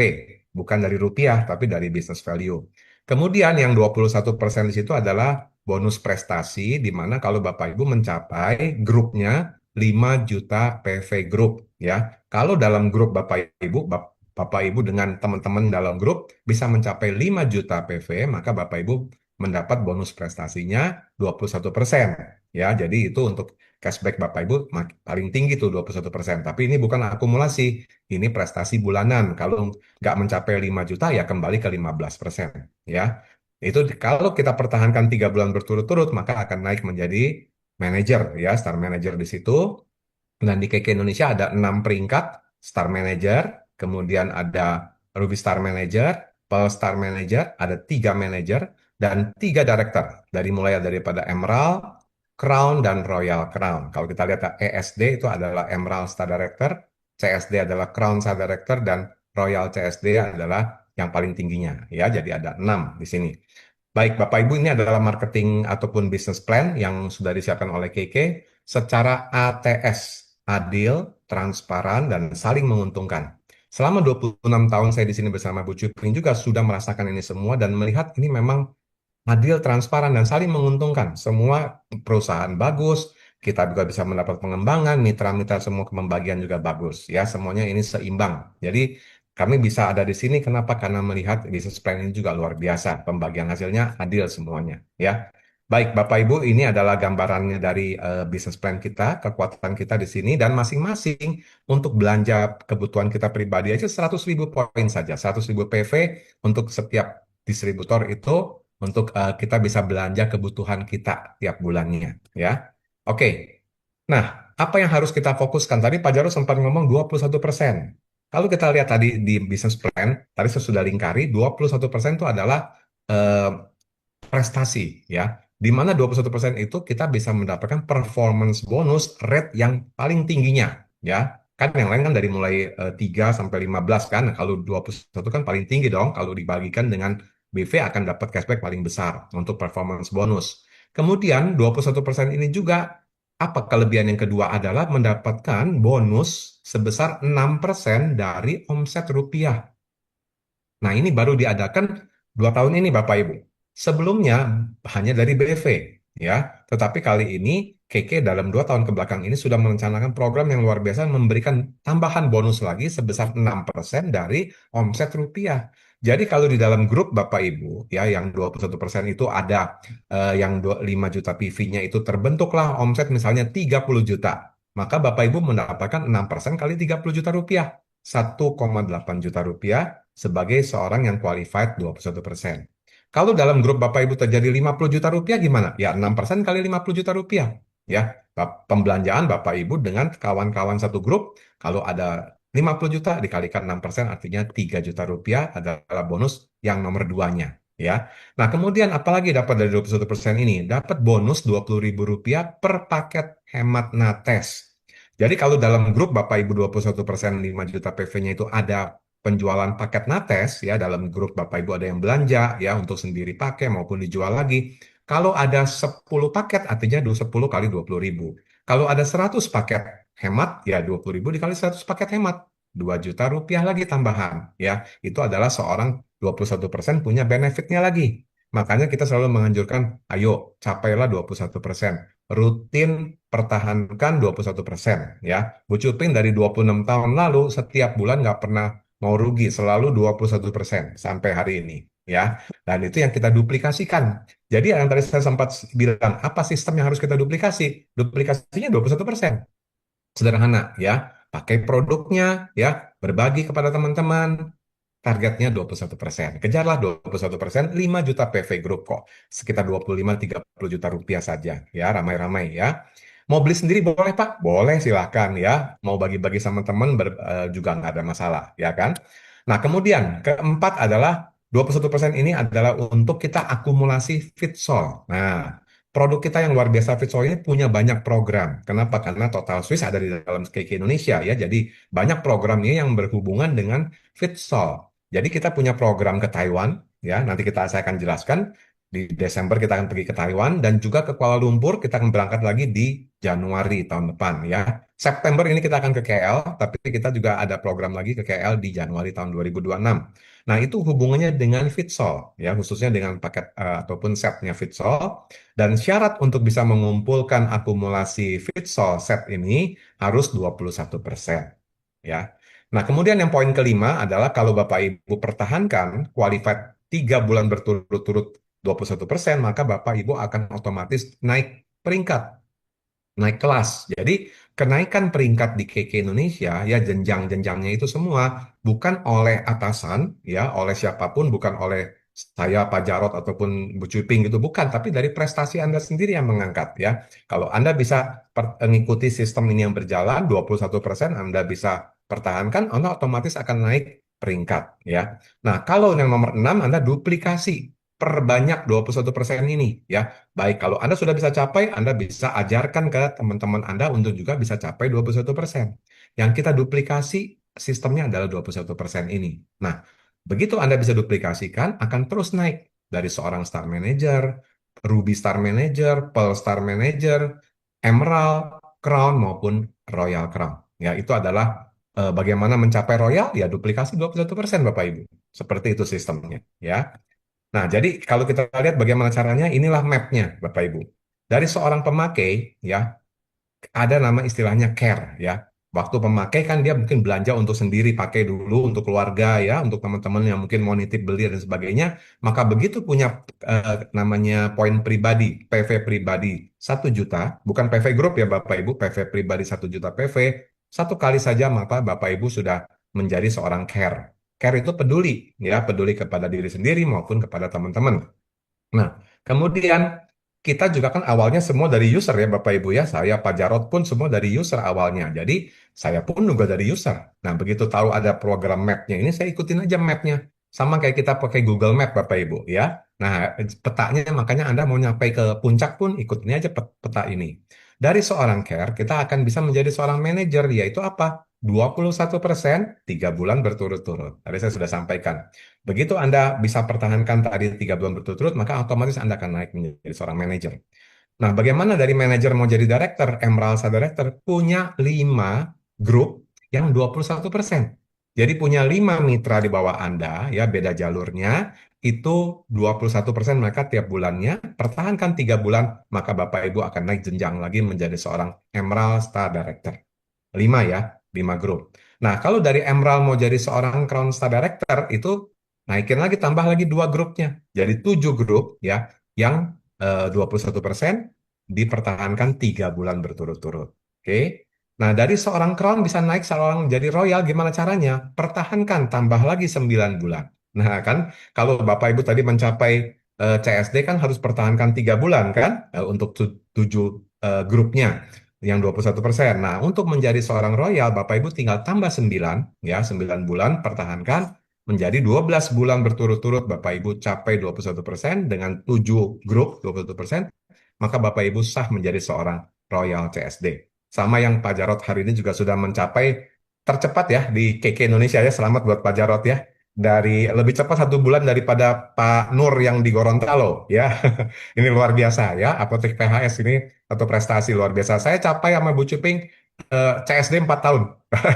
S2: bukan dari rupiah, tapi dari business value. Kemudian yang 21% di situ adalah bonus prestasi, di mana kalau Bapak Ibu mencapai grupnya 5 juta PV Group ya. Kalau dalam grup Bapak Ibu dengan teman-teman dalam grup bisa mencapai 5 juta PV, maka Bapak Ibu mendapat bonus prestasinya 21% ya. Jadi itu untuk cashback Bapak Ibu paling tinggi tuh 21%. Tapi ini bukan akumulasi, ini prestasi bulanan. Kalau nggak mencapai 5 juta ya kembali ke 15% ya. Itu kalau kita pertahankan 3 bulan berturut-turut maka akan naik menjadi manager ya, star manager di situ. Dan di KK Indonesia ada 6 peringkat star manager, kemudian ada Ruby Star Manager, Pearl Star Manager, ada 3 manager dan 3 director. Dari mulai daripada Emerald, Crown dan Royal Crown. Kalau kita lihat ESD itu adalah Emerald Star Director, CSD adalah Crown Star Director dan Royal CSD adalah yang paling tingginya ya. Jadi ada 6 di sini. Baik, Bapak Ibu, ini adalah marketing ataupun business plan yang sudah disiapkan oleh KK secara ATS, adil, transparan, dan saling menguntungkan. Selama 26 tahun saya di sini bersama Bu Cuping juga sudah merasakan ini semua dan melihat ini memang adil, transparan, dan saling menguntungkan. Semua perusahaan bagus, kita juga bisa mendapat pengembangan, mitra-mitra semua pembagian juga bagus. Ya, semuanya ini seimbang. Jadi kami bisa ada di sini kenapa? Karena melihat bisnis plan ini juga luar biasa. Pembagian hasilnya adil semuanya. Ya, baik Bapak Ibu, ini adalah gambarannya dari bisnis plan kita, kekuatan kita di sini, dan masing-masing untuk belanja kebutuhan kita pribadi aja 100.000 poin saja, 100.000 PV untuk setiap distributor itu untuk kita bisa belanja kebutuhan kita tiap bulannya ya. Oke. Nah, apa yang harus kita fokuskan? Tadi Pak Jarod sempat ngomong 21%. Kalau kita lihat tadi di business plan, tadi saya sudah lingkari 21% itu adalah eh, prestasi ya. Di mana 21% itu kita bisa mendapatkan performance bonus rate yang paling tingginya ya. Kan yang lain kan dari mulai 3 sampai 15 kan. Nah, kalau 21 kan paling tinggi dong kalau dibagikan dengan BV akan dapat cashback paling besar untuk performance bonus. Kemudian 21% ini juga apa kelebihan yang kedua adalah mendapatkan bonus sebesar 6% dari omset rupiah. Nah, ini baru diadakan 2 tahun ini, Bapak Ibu. Sebelumnya hanya dari BEV, ya. Tetapi kali ini KK dalam 2 tahun ke belakang ini sudah merencanakan program yang luar biasa memberikan tambahan bonus lagi sebesar 6% dari omset rupiah. Jadi kalau di dalam grup Bapak Ibu, ya, yang 21% itu ada yang 5 juta PV-nya itu terbentuklah omset misalnya 30 juta. Maka Bapak Ibu mendapatkan 6% kali 30 juta rupiah. 1,8 juta rupiah sebagai seorang yang qualified 21%. Kalau dalam grup Bapak Ibu terjadi 50 juta rupiah gimana? Ya 6% kali 50 juta rupiah. Ya, pembelanjaan Bapak Ibu dengan kawan-kawan satu grup, kalau ada 50 juta dikalikan 6% artinya 3 juta rupiah adalah bonus yang nomor duanya. Ya, nah kemudian apalagi dapat dari 21% ini? Dapat bonus 20.000 rupiah per paket hemat nates. Jadi kalau dalam grup Bapak Ibu 21% 5 juta PV-nya itu ada penjualan paket nates ya dalam grup Bapak Ibu ada yang belanja ya untuk sendiri pakai maupun dijual lagi. Kalau ada 10 paket artinya 10 kali 20.000. Kalau ada 100 paket hemat ya 20.000 dikali 100 paket hemat 2 juta rupiah lagi tambahan ya. Itu adalah seorang 21% punya benefitnya lagi. Makanya kita selalu menganjurkan ayo capailah 21%. Rutin pertahankan 21% ya. Bu Cuping dari 26 tahun lalu setiap bulan nggak pernah mau rugi, selalu 21% sampai hari ini ya. Dan itu yang kita duplikasikan. Jadi yang tadi saya sempat bilang, apa sistem yang harus kita duplikasi? Duplikasinya 21%. Sederhana ya. Pakai produknya ya, berbagi kepada teman-teman, Targetnya 21%. Kejarlah 21%, 5 juta PV Group kok. Sekitar 25-30 juta rupiah saja. Ya, ramai-ramai ya. Mau beli sendiri boleh Pak? Boleh silahkan ya. Mau bagi-bagi sama teman juga nggak ada masalah ya kan. Nah kemudian keempat adalah 21% ini adalah untuk kita akumulasi Fitsol. Nah produk kita yang luar biasa Fitsol ini punya banyak program. Kenapa? Karena Total Swiss ada di dalam KK Indonesia ya. Jadi banyak programnya yang berhubungan dengan Fitsol. Jadi kita punya program ke Taiwan, ya. Nanti saya akan jelaskan di Desember kita akan pergi ke Taiwan dan juga ke Kuala Lumpur kita akan berangkat lagi di Januari tahun depan, ya. September ini kita akan ke KL, tapi kita juga ada program lagi ke KL di Januari tahun 2026. Nah, itu hubungannya dengan Fitsol, ya, khususnya dengan paket ataupun setnya Fitsol. Dan syarat untuk bisa mengumpulkan akumulasi Fitsol set ini harus 21%, ya. Nah, kemudian yang poin kelima adalah kalau Bapak Ibu pertahankan qualified 3 bulan berturut-turut 21%, maka Bapak Ibu akan otomatis naik peringkat, naik kelas. Jadi, kenaikan peringkat di KK Indonesia, ya jenjang-jenjangnya itu semua bukan oleh atasan, ya, oleh siapapun, bukan oleh saya, Pak Jarot, ataupun Bu Cuping gitu, bukan, tapi dari prestasi Anda sendiri yang mengangkat, ya. Kalau Anda bisa mengikuti sistem ini yang berjalan, 21% Anda bisa pertahankan, Anda otomatis akan naik peringkat, ya. Nah, kalau yang nomor 6, Anda duplikasi, perbanyak 21% ini, ya. Baik, kalau Anda sudah bisa capai, Anda bisa ajarkan ke teman-teman Anda untuk juga bisa capai 21%. Yang kita duplikasi sistemnya adalah 21% ini. Nah, begitu Anda bisa duplikasikan, akan terus naik dari seorang Star Manager, Ruby Star Manager, Pearl Star Manager, Emerald, Crown, maupun Royal Crown. Ya, itu adalah bagaimana mencapai Royal, ya duplikasi 21% Bapak Ibu. Seperti itu sistemnya, ya. Nah, jadi kalau kita lihat bagaimana caranya, inilah mapnya, Bapak Ibu. Dari seorang pemakai, ya, ada nama istilahnya care, ya. Waktu pemakai kan dia mungkin belanja untuk sendiri, pakai dulu untuk keluarga, ya, untuk teman-teman yang mungkin mau nitip beli dan sebagainya. Maka begitu punya namanya poin pribadi, PV pribadi 1 juta, bukan PV grup ya Bapak Ibu, PV pribadi 1 juta PV, satu kali saja maka Bapak Ibu sudah menjadi seorang care. Care itu peduli, ya, peduli kepada diri sendiri maupun kepada teman-teman. Nah, kemudian kita juga kan awalnya semua dari user ya Bapak Ibu ya. Saya Pak Jarot pun semua dari user awalnya. Jadi saya pun juga dari user. Nah, begitu tahu ada program mapnya ini, saya ikutin aja mapnya. Sama kayak kita pakai Google Map Bapak Ibu ya. Nah, petanya makanya Anda mau nyampe ke puncak pun ikutin aja peta ini. Dari seorang care, kita akan bisa menjadi seorang manajer, yaitu apa? 21%, 3 bulan berturut-turut. Tadi saya sudah sampaikan. Begitu Anda bisa pertahankan tadi 3 bulan berturut-turut, maka otomatis Anda akan naik menjadi seorang manajer. Nah, bagaimana dari manajer mau jadi director, Emerald Star Director, punya 5 grup yang 21%. Jadi punya 5 mitra di bawah Anda, ya beda jalurnya, itu 21% mereka tiap bulannya, pertahankan 3 bulan, maka Bapak Ibu akan naik jenjang lagi menjadi seorang Emerald Star Director. 5 ya, 5 grup. Nah, kalau dari Emerald mau jadi seorang Crown Star Director, itu naikin lagi, tambah lagi 2 grupnya. Jadi 7 grup ya, yang 21% dipertahankan 3 bulan berturut-turut. Oke. Nah, dari seorang Crown bisa naik seorang jadi Royal, gimana caranya? Pertahankan, tambah lagi 9 bulan. Nah, kan, kalau Bapak Ibu tadi mencapai CSD kan harus pertahankan 3 bulan kan, untuk 7 grupnya yang 21%. Nah, untuk menjadi seorang royal, Bapak Ibu tinggal tambah 9, ya, 9 bulan, pertahankan, menjadi 12 bulan berturut-turut, Bapak Ibu capai 21% dengan 7 grup 21%, maka Bapak Ibu sah menjadi seorang royal CSD. Sama yang Pak Jarot hari ini juga sudah mencapai tercepat ya di KK Indonesia ya, selamat buat Pak Jarot ya. Dari lebih cepat 1 bulan daripada Pak Nur yang di Gorontalo ya. Ini luar biasa ya, Apotek PHS ini satu prestasi luar biasa. Saya capai sama Bu Cuping CSD 4 tahun.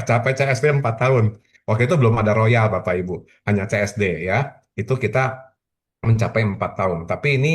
S2: Capai CSD 4 tahun. Waktu itu belum ada Royal Bapak Ibu, hanya CSD ya. Itu kita mencapai 4 tahun. Tapi ini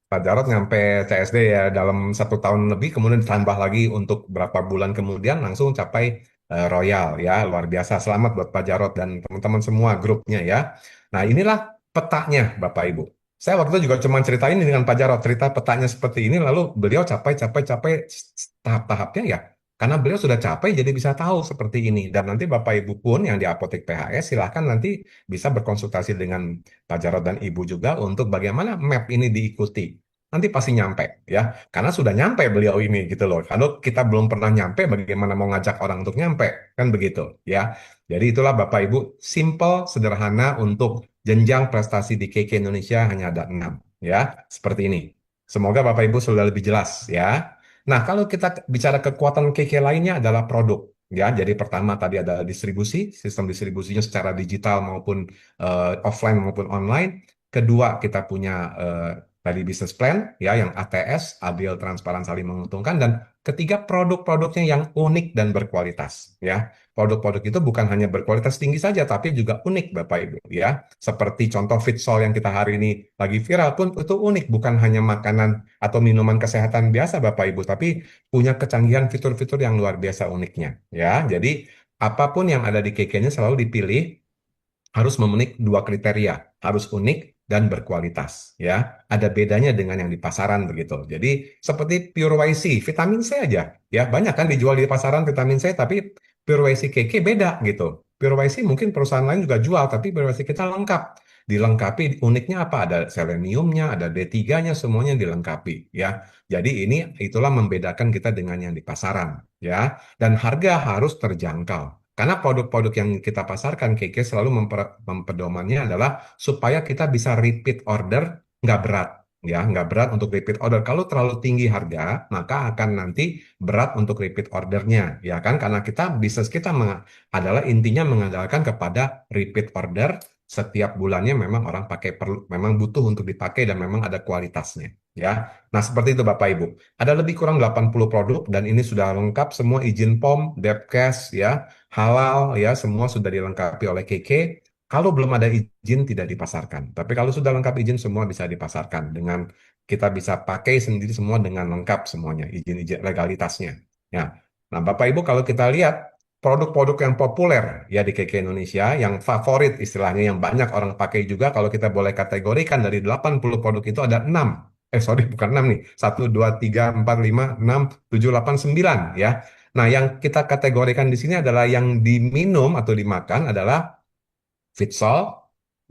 S2: Pak Jarod nyampe CSD ya dalam 1 tahun lebih, kemudian ditambah lagi untuk berapa bulan kemudian langsung capai Royal ya. Luar biasa. Selamat buat Pak Jarod dan teman-teman semua grupnya ya. Nah, inilah petanya Bapak Ibu. Saya waktu itu juga cuma ceritain ini dengan Pak Jarod, cerita petanya seperti ini, lalu beliau capai tahap-tahapnya ya. Karena beliau sudah capek jadi bisa tahu seperti ini. Dan nanti Bapak Ibu pun yang di Apotek PHS silahkan nanti bisa berkonsultasi dengan Pak Jarod dan Ibu juga untuk bagaimana map ini diikuti. Nanti pasti nyampe ya. Karena sudah nyampe beliau ini gitu loh. Kalau kita belum pernah nyampe bagaimana mau ngajak orang untuk nyampe kan begitu ya. Jadi itulah Bapak Ibu simple sederhana untuk jenjang prestasi di KK Indonesia hanya ada 6 ya. Seperti ini. Semoga Bapak Ibu sudah lebih jelas ya. Nah, kalau kita bicara kekuatan KK lainnya adalah produk. Ya, jadi pertama tadi ada distribusi, sistem distribusinya secara digital maupun offline maupun online. Kedua, kita punya tadi business plan, ya, yang ATS, adil, transparan, saling menguntungkan. Dan ketiga, produk-produknya yang unik dan berkualitas. Ya, produk-produk itu bukan hanya berkualitas tinggi saja, tapi juga unik, Bapak Ibu. Ya, seperti contoh Fitsol yang kita hari ini lagi viral pun itu unik, bukan hanya makanan atau minuman kesehatan biasa Bapak Ibu, tapi punya kecanggihan fitur-fitur yang luar biasa uniknya. Ya, jadi apapun yang ada di KK-nya selalu dipilih harus memenuhi dua kriteria, harus unik dan berkualitas. Ya, ada bedanya dengan yang di pasaran begitu. Jadi seperti Pure YC, vitamin C aja. Ya, banyak kan dijual di pasaran vitamin C, tapi Pure YC KK beda gitu. Pure YC mungkin perusahaan lain juga jual, tapi Pure YC kita lengkap. Dilengkapi uniknya apa? Ada seleniumnya, ada D3-nya, semuanya dilengkapi. Ya, jadi ini itulah membedakan kita dengan yang di pasaran. Ya, dan harga harus terjangkau. Karena produk-produk yang kita pasarkan, KK selalu mempedomannya adalah supaya kita bisa repeat order, nggak berat. Ya, nggak berat untuk repeat order. Kalau terlalu tinggi harga, maka akan nanti berat untuk repeat ordernya. Ya kan? Karena kita, bisnis kita adalah intinya mengandalkan kepada repeat order. Setiap bulannya memang orang pakai perlu, memang butuh untuk dipakai dan memang ada kualitasnya. Ya, nah seperti itu Bapak Ibu. Ada lebih kurang 80 produk dan ini sudah lengkap semua izin POM, Depkes, ya halal ya semua sudah dilengkapi oleh KK. Kalau belum ada izin tidak dipasarkan. Tapi kalau sudah lengkap izin semua bisa dipasarkan dengan kita bisa pakai sendiri semua dengan lengkap semuanya izin-izin legalitasnya. Ya. Nah, Bapak Ibu kalau kita lihat produk-produk yang populer ya di KK Indonesia yang favorit istilahnya yang banyak orang pakai juga kalau kita boleh kategorikan dari 80 produk itu ada 6. Sorry bukan 6 nih. 1, 2, 3, 4, 5, 6, 7, 8, 9 ya. Nah, yang kita kategorikan di sini adalah yang diminum atau dimakan adalah Fitsol,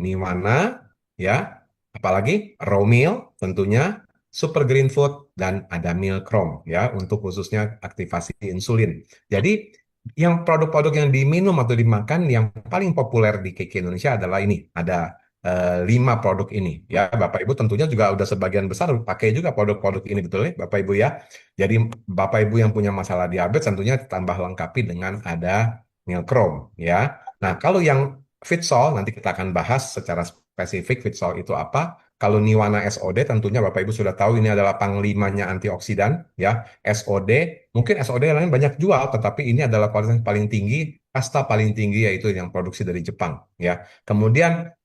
S2: Niwana, ya, apalagi raw meal tentunya, super green food dan ada meal chrome ya untuk khususnya aktivasi insulin. Jadi yang produk-produk yang diminum atau dimakan yang paling populer di KK Indonesia adalah ini ada 5 produk ini ya Bapak Ibu tentunya juga udah sebagian besar pakai juga produk-produk ini betul ya Bapak Ibu ya. Jadi Bapak Ibu yang punya masalah diabetes tentunya ditambah lengkapi dengan ada meal chrome ya. Nah kalau yang Fitsol, nanti kita akan bahas secara spesifik Fitsol itu apa. Kalau Niwana SOD tentunya Bapak Ibu sudah tahu ini adalah panglimanya antioksidan ya. SOD, mungkin SOD lain banyak jual tetapi ini adalah kualitas yang paling tinggi, kasta paling tinggi yaitu yang produksi dari Jepang ya. Kemudian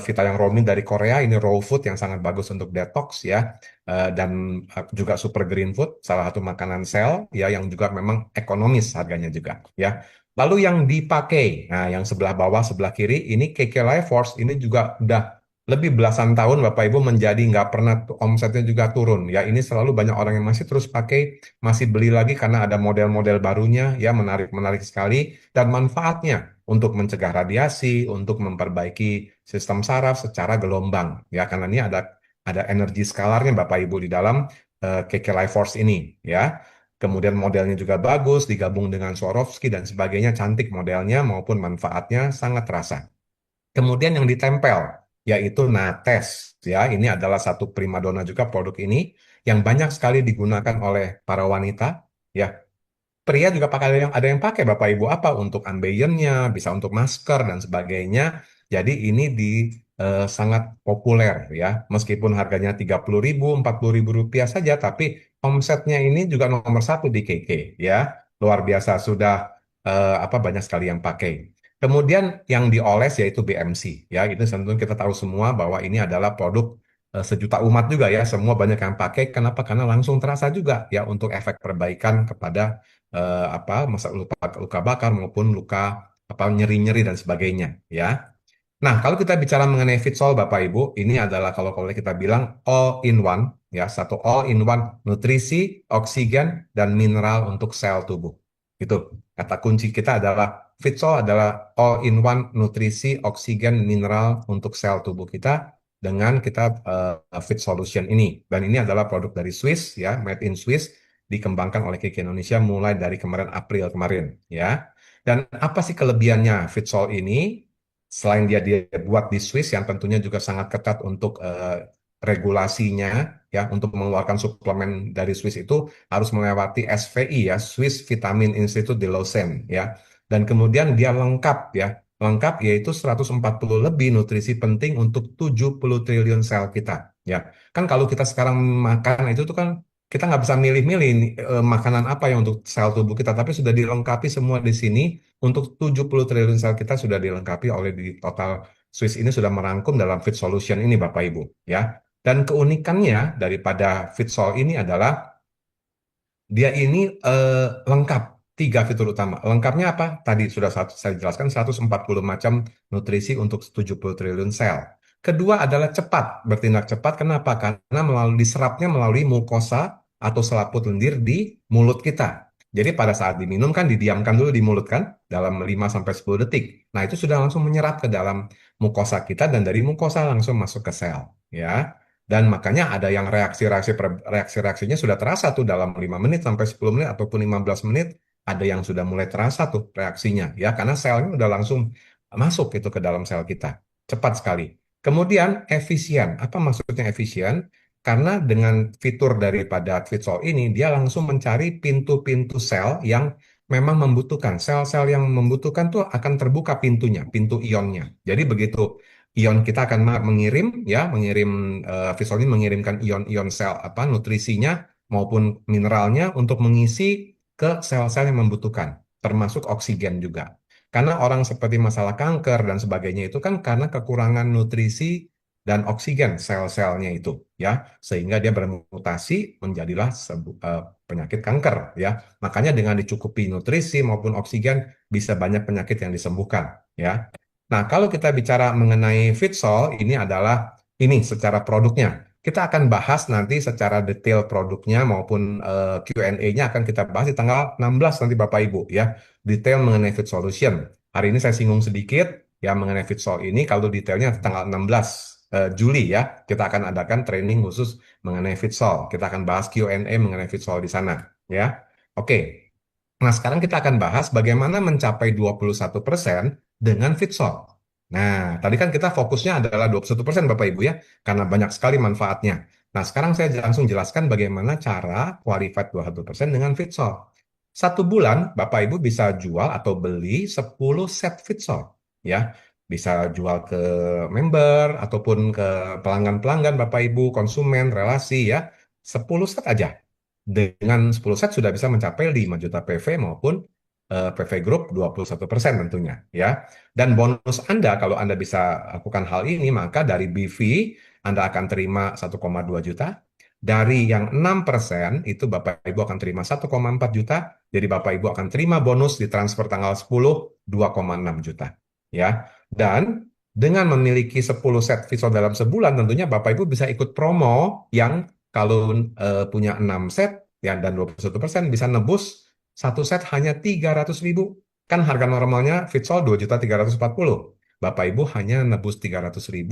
S2: Vita yang raw meat dari Korea ini raw food yang sangat bagus untuk detox ya. Dan juga super green food salah satu makanan sel ya yang juga memang ekonomis harganya juga ya. Lalu yang dipakai, nah yang sebelah bawah, sebelah kiri, ini KK Life Force, ini juga udah lebih belasan tahun Bapak Ibu menjadi nggak pernah omsetnya juga turun. Ya ini selalu banyak orang yang masih terus pakai, masih beli lagi karena ada model-model barunya, ya menarik-menarik sekali. Dan manfaatnya untuk mencegah radiasi, untuk memperbaiki sistem saraf secara gelombang. Ya karena ini ada energi skalarnya Bapak Ibu di dalam KK Life Force ini. Ya. Kemudian modelnya juga bagus, digabung dengan Swarovski dan sebagainya, cantik modelnya maupun manfaatnya sangat terasa. Kemudian yang ditempel, yaitu Nates. Ya, ini adalah satu primadona juga produk ini yang banyak sekali digunakan oleh para wanita. Ya, pria juga pakai ada yang pakai Bapak Ibu apa untuk ambeien-nya, bisa untuk masker dan sebagainya. Jadi ini sangat populer ya. Meskipun harganya 30.000, 40.000 rupiah saja, tapi omsetnya ini juga nomor satu di KK ya. Luar biasa sudah apa banyak sekali yang pakai. Kemudian yang dioles yaitu BMC ya. Itu tentu kita tahu semua bahwa ini adalah produk sejuta umat juga ya. Semua banyak yang pakai. Kenapa? Karena langsung terasa juga ya untuk efek perbaikan kepada apa masa luka luka bakar maupun luka apa nyeri-nyeri dan sebagainya ya. Nah, kalau kita bicara mengenai Fitsol Bapak Ibu, ini adalah kalau kita bilang all in one ya, satu all-in-one nutrisi, oksigen, dan mineral untuk sel tubuh. Itu kata kunci kita adalah Fitsol adalah all-in-one nutrisi, oksigen, mineral untuk sel tubuh kita dengan kita Fit Solution ini. Dan ini adalah produk dari Swiss, ya, made in Swiss, dikembangkan oleh KK Indonesia mulai dari kemarin April kemarin, ya. Dan apa sih kelebihannya Fitsol ini? Selain dia buat di Swiss yang tentunya juga sangat ketat untuk regulasinya, ya, untuk mengeluarkan suplemen dari Swiss itu harus melewati SVI, ya, Swiss Vitamin Institute di Lausanne, ya. Dan kemudian dia lengkap, ya. Lengkap yaitu 140 lebih nutrisi penting untuk 70 triliun sel kita, ya. Kan kalau kita sekarang makan itu tuh kan kita nggak bisa milih-milih makanan apa yang untuk sel tubuh kita, tapi sudah dilengkapi semua di sini. Untuk 70 triliun sel kita sudah dilengkapi oleh di total Swiss ini sudah merangkum dalam Fit Solution ini, Bapak Ibu, ya. Dan keunikannya daripada Fitsol ini adalah dia ini lengkap, tiga fitur utama. Lengkapnya apa? Tadi sudah saya jelaskan 140 macam nutrisi untuk 70 triliun sel. Kedua adalah cepat, bertindak cepat. Kenapa? Karena melalui diserapnya melalui mukosa atau selaput lendir di mulut kita. Jadi pada saat diminum kan didiamkan dulu di mulut kan dalam 5 sampai 10 detik. Nah, itu sudah langsung menyerap ke dalam mukosa kita dan dari mukosa langsung masuk ke sel, ya. Dan makanya ada yang reaksi-reaksinya sudah terasa tuh dalam 5 menit sampai 10 menit ataupun 15 menit, ada yang sudah mulai terasa tuh reaksinya, ya, karena selnya udah langsung masuk itu ke dalam sel kita. Cepat sekali. Kemudian efisien. Apa maksudnya efisien? Karena dengan fitur daripada Fitsol ini, dia langsung mencari pintu-pintu sel yang memang membutuhkan. Sel-sel yang membutuhkan tuh akan terbuka pintunya, pintu ionnya. Jadi begitu ion kita akan mengirim, ya, mengirim Fitsol ini mengirimkan ion-ion sel apa nutrisinya maupun mineralnya untuk mengisi ke sel-sel yang membutuhkan, termasuk oksigen juga. Karena orang seperti masalah kanker dan sebagainya itu kan karena kekurangan nutrisi dan oksigen sel-selnya itu, ya, sehingga dia bermutasi menjadilah penyakit kanker, ya. Makanya dengan dicukupi nutrisi maupun oksigen bisa banyak penyakit yang disembuhkan, ya. Nah, kalau kita bicara mengenai Fitsol, ini adalah ini secara produknya. Kita akan bahas nanti secara detail produknya maupun Q&A-nya akan kita bahas di tanggal 16 nanti Bapak Ibu, ya. Detail mengenai Fit Solution. Hari ini saya singgung sedikit ya mengenai Fitsol ini. Kalau detailnya tanggal 16 Juli, ya, kita akan adakan training khusus mengenai Fitsol. Kita akan bahas Q&A mengenai Fitsol di sana, ya. Oke. Nah, sekarang kita akan bahas bagaimana mencapai 21% dengan Fitsol. Nah, tadi kan kita fokusnya adalah 21% Bapak Ibu, ya, karena banyak sekali manfaatnya. Nah, sekarang saya langsung jelaskan bagaimana cara qualified 21% dengan Fitsol. 1 bulan Bapak Ibu bisa jual atau beli 10 set Fitsol, ya. Bisa jual ke member ataupun ke pelanggan-pelanggan Bapak Ibu, konsumen, relasi, ya. 10 set aja. Dengan 10 set sudah bisa mencapai 5 juta PV maupun PV Group 21% tentunya, ya. Dan bonus Anda kalau Anda bisa lakukan hal ini, maka dari BV Anda akan terima 1,2 juta. Dari yang 6% itu Bapak Ibu akan terima 1,4 juta. Jadi Bapak Ibu akan terima bonus di transfer tanggal 10 2,6 juta, ya. Dan dengan memiliki 10 set Fitsol dalam sebulan tentunya Bapak Ibu bisa ikut promo yang kalau punya 6 set, ya, dan 21% bisa nebus satu set hanya 300.000. Kan harga normalnya Fitsol 2.340.000. Bapak Ibu hanya nebus 300.000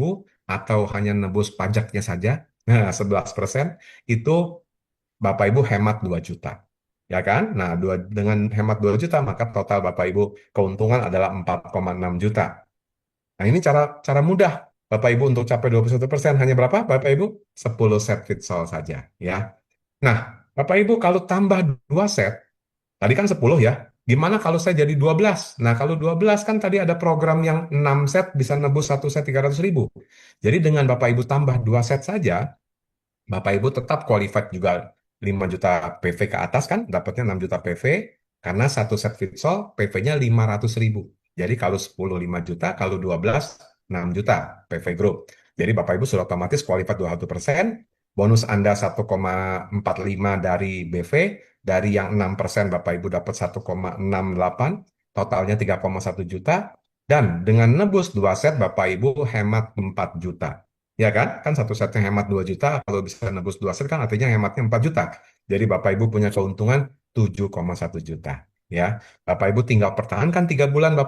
S2: atau hanya nebus pajaknya saja. Nah, 11% itu Bapak Ibu hemat 2 juta. Ya kan? Nah, dengan hemat 2 juta, maka total Bapak Ibu keuntungan adalah 4,6 juta. Nah, ini cara cara mudah Bapak Ibu untuk capai 21%. Hanya berapa Bapak Ibu? 10 set Fitsol saja, ya. Nah, Bapak Ibu kalau tambah 2 set, tadi kan 10, ya. Gimana kalau saya jadi 12? Nah, kalau 12 kan tadi ada program yang 6 set bisa nebus 1 set 300.000. Jadi dengan Bapak Ibu tambah 2 set saja, Bapak Ibu tetap qualified juga 5 juta PV ke atas kan, dapatnya 6 juta PV, karena 1 set Fitsol PV-nya 500.000. Jadi kalau 10 5 juta, kalau 12 6 juta PV Group. Jadi Bapak Ibu sudah otomatis qualified 21%, bonus Anda 1,45 dari BV, dari yang 6% Bapak Ibu dapat 1,68, totalnya 3,1 juta, dan dengan nebus 2 set Bapak Ibu hemat 4 juta. ya kan? Kan satu setnya hemat 2 juta, kalau bisa nebus 2 set kan artinya hematnya 4 juta. Jadi Bapak Ibu punya keuntungan 7,1 juta. Ya, Bapak Ibu tinggal pertahankan 3 bulan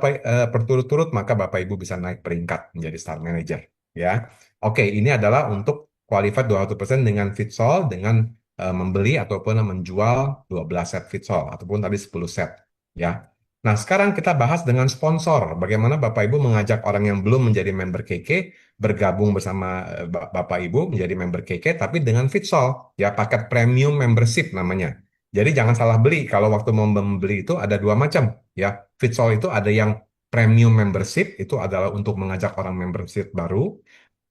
S2: berturut-turut, maka Bapak Ibu bisa naik peringkat menjadi star manager. Ya, oke, ini adalah untuk qualified 200% dengan Fitsol, dengan membeli ataupun menjual 12 set Fitsol ataupun tadi 10 set. Ya, nah, sekarang kita bahas dengan sponsor. Bagaimana Bapak Ibu mengajak orang yang belum menjadi member KK bergabung bersama Bapak Ibu menjadi member KK, tapi dengan Fitsol, ya paket premium membership namanya. Jadi jangan salah beli. Kalau waktu mau membeli itu ada dua macam, ya. Fitsol itu ada yang premium membership, itu adalah untuk mengajak orang membership baru.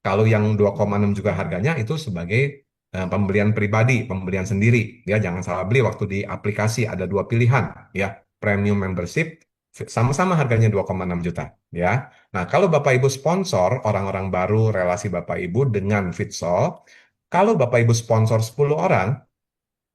S2: Kalau yang 2,6 juga harganya itu sebagai pembelian pribadi, pembelian sendiri. Ya, jangan salah beli waktu di aplikasi ada dua pilihan, ya. Premium membership sama-sama harganya 2,6 juta, ya. Nah, kalau Bapak Ibu sponsor orang-orang baru relasi Bapak Ibu dengan Fitsol, kalau Bapak Ibu sponsor 10 orang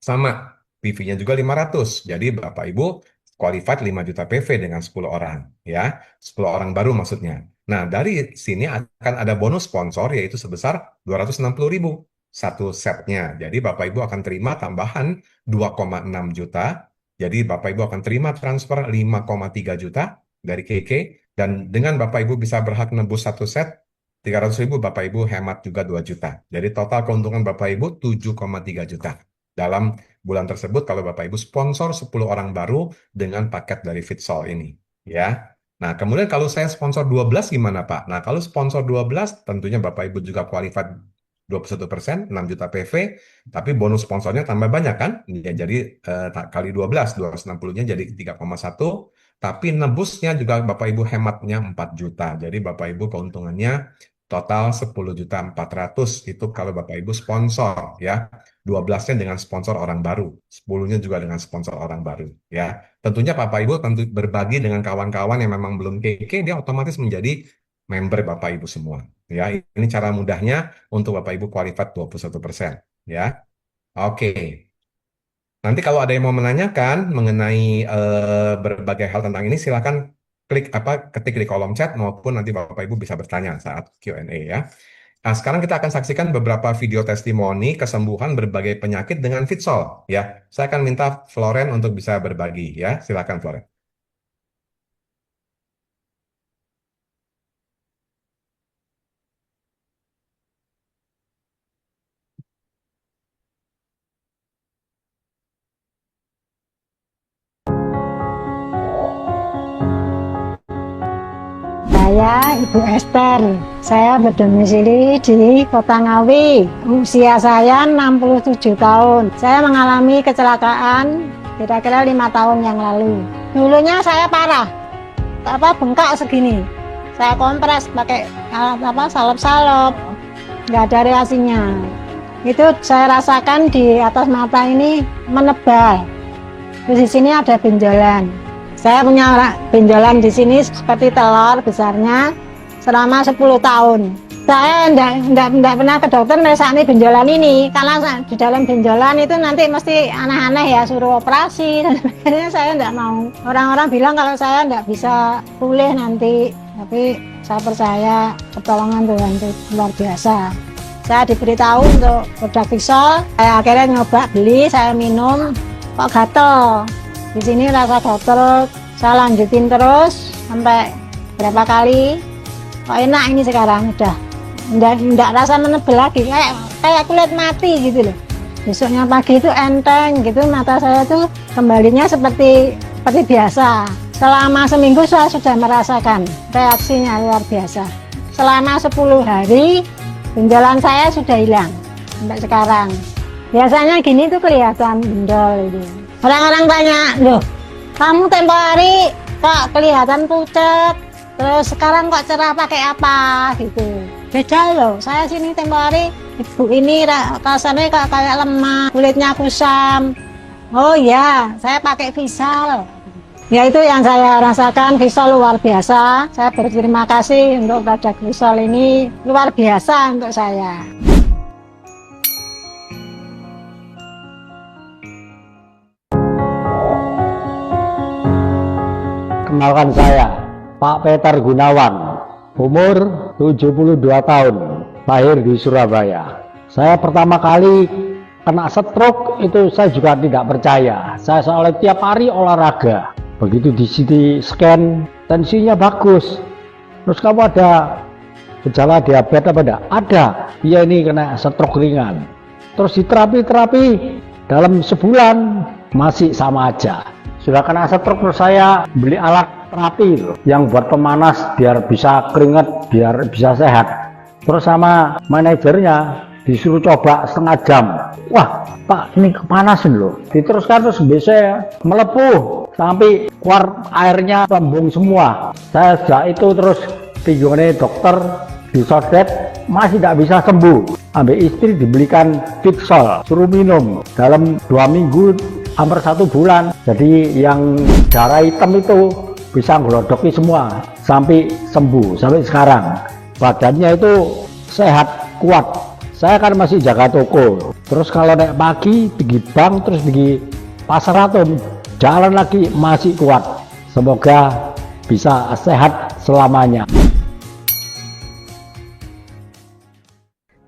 S2: sama PV-nya juga 500. Jadi Bapak Ibu qualified 5 juta PV dengan 10 orang, ya. 10 orang baru maksudnya. Nah, dari sini akan ada bonus sponsor yaitu sebesar 260.000 satu setnya. Jadi Bapak Ibu akan terima tambahan 2,6 juta. Jadi Bapak Ibu akan terima transfer 5,3 juta dari KK, dan dengan Bapak Ibu bisa berhak nebus satu set 300.000, Bapak Ibu hemat juga 2 juta. Jadi total keuntungan Bapak Ibu 7,3 juta. Dalam bulan tersebut kalau Bapak Ibu sponsor 10 orang baru dengan paket dari Fitsol ini, ya. Nah, kemudian kalau saya sponsor 12 gimana, Pak? Nah, kalau sponsor 12 tentunya Bapak Ibu juga qualified 21%, 6 juta PV, tapi bonus sponsornya tambah banyak kan? Ya, jadi kali 12, 260-nya jadi 3,1, tapi nebusnya juga Bapak Ibu hematnya 4 juta. Jadi Bapak Ibu keuntungannya total 10.400.000 itu kalau Bapak Ibu sponsor, ya. 12-nya dengan sponsor orang baru, 10-nya juga dengan sponsor orang baru, ya. Tentunya Bapak Ibu tentu berbagi dengan kawan-kawan yang memang belum KK, dia otomatis menjadi member Bapak Ibu semua. Ya, ini cara mudahnya untuk Bapak Ibu qualified 21%, ya. Oke. Nanti kalau ada yang mau menanyakan mengenai berbagai hal tentang ini, silakan ketik di kolom chat maupun nanti Bapak Ibu bisa bertanya saat Q&A, ya. Nah, sekarang kita akan saksikan beberapa video testimoni kesembuhan berbagai penyakit dengan Fitsol, ya. Saya akan minta Floren untuk bisa berbagi, ya. Silakan Floren.
S3: Saya Ibu Esther. Saya berdomisili di Kota Ngawi. Usia saya 67 tahun. Saya mengalami kecelakaan kira-kira 5 tahun yang lalu. Dulunya saya parah, bengkak segini. Saya kompres pakai alat salep-salep, nggak ada reaksinya. Itu saya rasakan di atas mata ini menebal. Terus di sini ada benjolan. Saya punya benjolan di sini seperti telur besarnya selama 10 tahun. Saya enggak pernah ke dokter meresani benjolan ini karena di dalam benjolan itu nanti mesti aneh-aneh ya, suruh operasi dan akhirnya saya enggak mau. Orang-orang bilang kalau saya enggak bisa pulih nanti, tapi saya percaya pertolongan Tuhan itu luar biasa. Saya diberitahu untuk produk Fitsol, saya akhirnya nyoba beli, saya minum, kok gatel. Di sini rasa gatel, saya lanjutin terus sampai berapa kali, kok enak ini sekarang udah enggak rasa menebel lagi, kayak kulit mati gitu loh. Besoknya pagi itu enteng gitu, mata saya tuh kembalinya seperti biasa. Selama seminggu saya sudah merasakan reaksinya luar biasa. Selama 10 hari benjolan saya sudah hilang sampai sekarang. Biasanya gini tuh kelihatan bendol itu. Orang-orang tanya, loh kamu tempo hari kok kelihatan pucat, terus sekarang kok cerah pakai apa gitu. Beda loh, saya sini tempo hari ibu ini rasanya kok kayak lemah, kulitnya kusam. Oh ya, saya pakai Fitsol. Ya itu yang saya rasakan, Fitsol luar biasa. Saya berterima kasih untuk produk Fitsol ini, luar biasa untuk saya.
S4: Kenalkan saya, Pak Peter Gunawan, umur 72 tahun, lahir di Surabaya. Saya pertama kali kena stroke itu saya juga tidak percaya. Saya soalnya tiap hari olahraga. Begitu di CT scan tensinya bagus. Terus kamu ada gejala diabetes apa enggak? Ada. Iya, ini kena stroke ringan. Terus di terapi dalam sebulan masih sama aja. Sudah kena stroke terus saya beli alat terapi itu yang buat pemanas biar bisa keringat, biar bisa sehat. Terus sama manajernya disuruh coba setengah jam. Wah Pak, ini kepanasan loh. Diteruskan terus biasanya melepuh sampai keluar airnya lambung semua. Saya sejak itu terus tinggalnya dokter disodet masih tidak bisa sembuh. Ambil istri dibelikan Fitsol, suruh minum dalam 2 minggu hampir 1 bulan. Jadi yang darah hitam itu bisa ngelodoki semua sampai sembuh sampai sekarang. Badannya itu sehat kuat. Saya kan masih jaga toko. Terus kalau naik pagi pergi bank terus pergi pasar atom jalan lagi masih kuat. Semoga bisa sehat selamanya.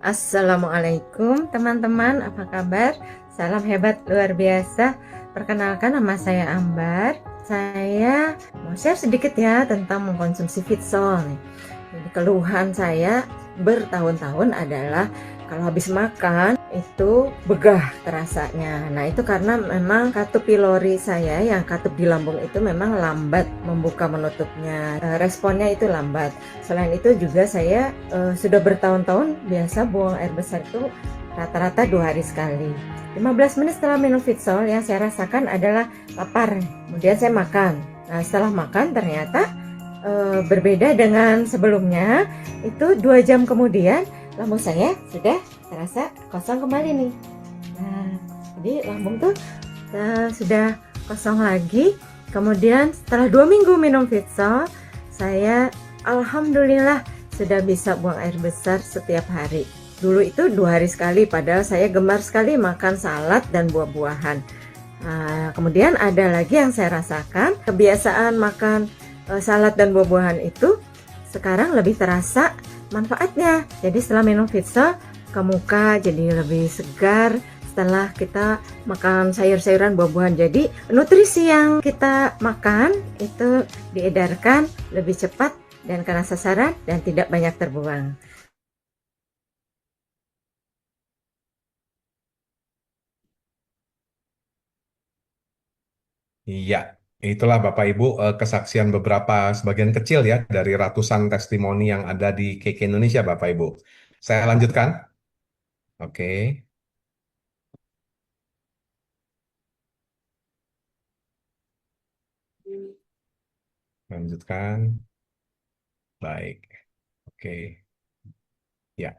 S5: Assalamualaikum teman-teman, apa kabar? Salam hebat luar biasa. Perkenalkan, nama saya Ambar. Saya mau share sedikit ya tentang mengkonsumsi Fitsol nih. Jadi keluhan saya bertahun-tahun adalah kalau habis makan itu begah terasanya. Nah itu karena memang katup pilori saya yang katup di lambung itu memang lambat membuka menutupnya, responnya itu lambat. Selain itu juga saya sudah bertahun-tahun biasa buang air besar itu rata-rata 2 hari sekali. 15 menit setelah minum Fitsol yang saya rasakan adalah lapar, kemudian saya makan. Nah setelah makan ternyata berbeda dengan sebelumnya. Itu 2 jam kemudian lambung saya sudah terasa kosong kembali nih. Nah, jadi lambung tuh sudah kosong lagi. Kemudian setelah 2 minggu minum Fitsol, saya alhamdulillah sudah bisa buang air besar setiap hari. Dulu itu 2 hari sekali, padahal saya gemar sekali makan salad dan buah-buahan. Nah, kemudian ada lagi yang saya rasakan, kebiasaan makan salad dan buah-buahan itu sekarang lebih terasa manfaatnya. Jadi setelah minum Fitsol, ke muka jadi lebih segar setelah kita makan sayur-sayuran, buah-buahan. Jadi nutrisi yang kita makan itu diedarkan lebih cepat dan kena sasaran dan tidak banyak terbuang.
S2: Iya, itulah Bapak Ibu kesaksian beberapa sebagian kecil ya dari ratusan testimoni yang ada di KK Indonesia Bapak Ibu. Saya lanjutkan. Oke, lanjutkan. Baik. Oke. Ya.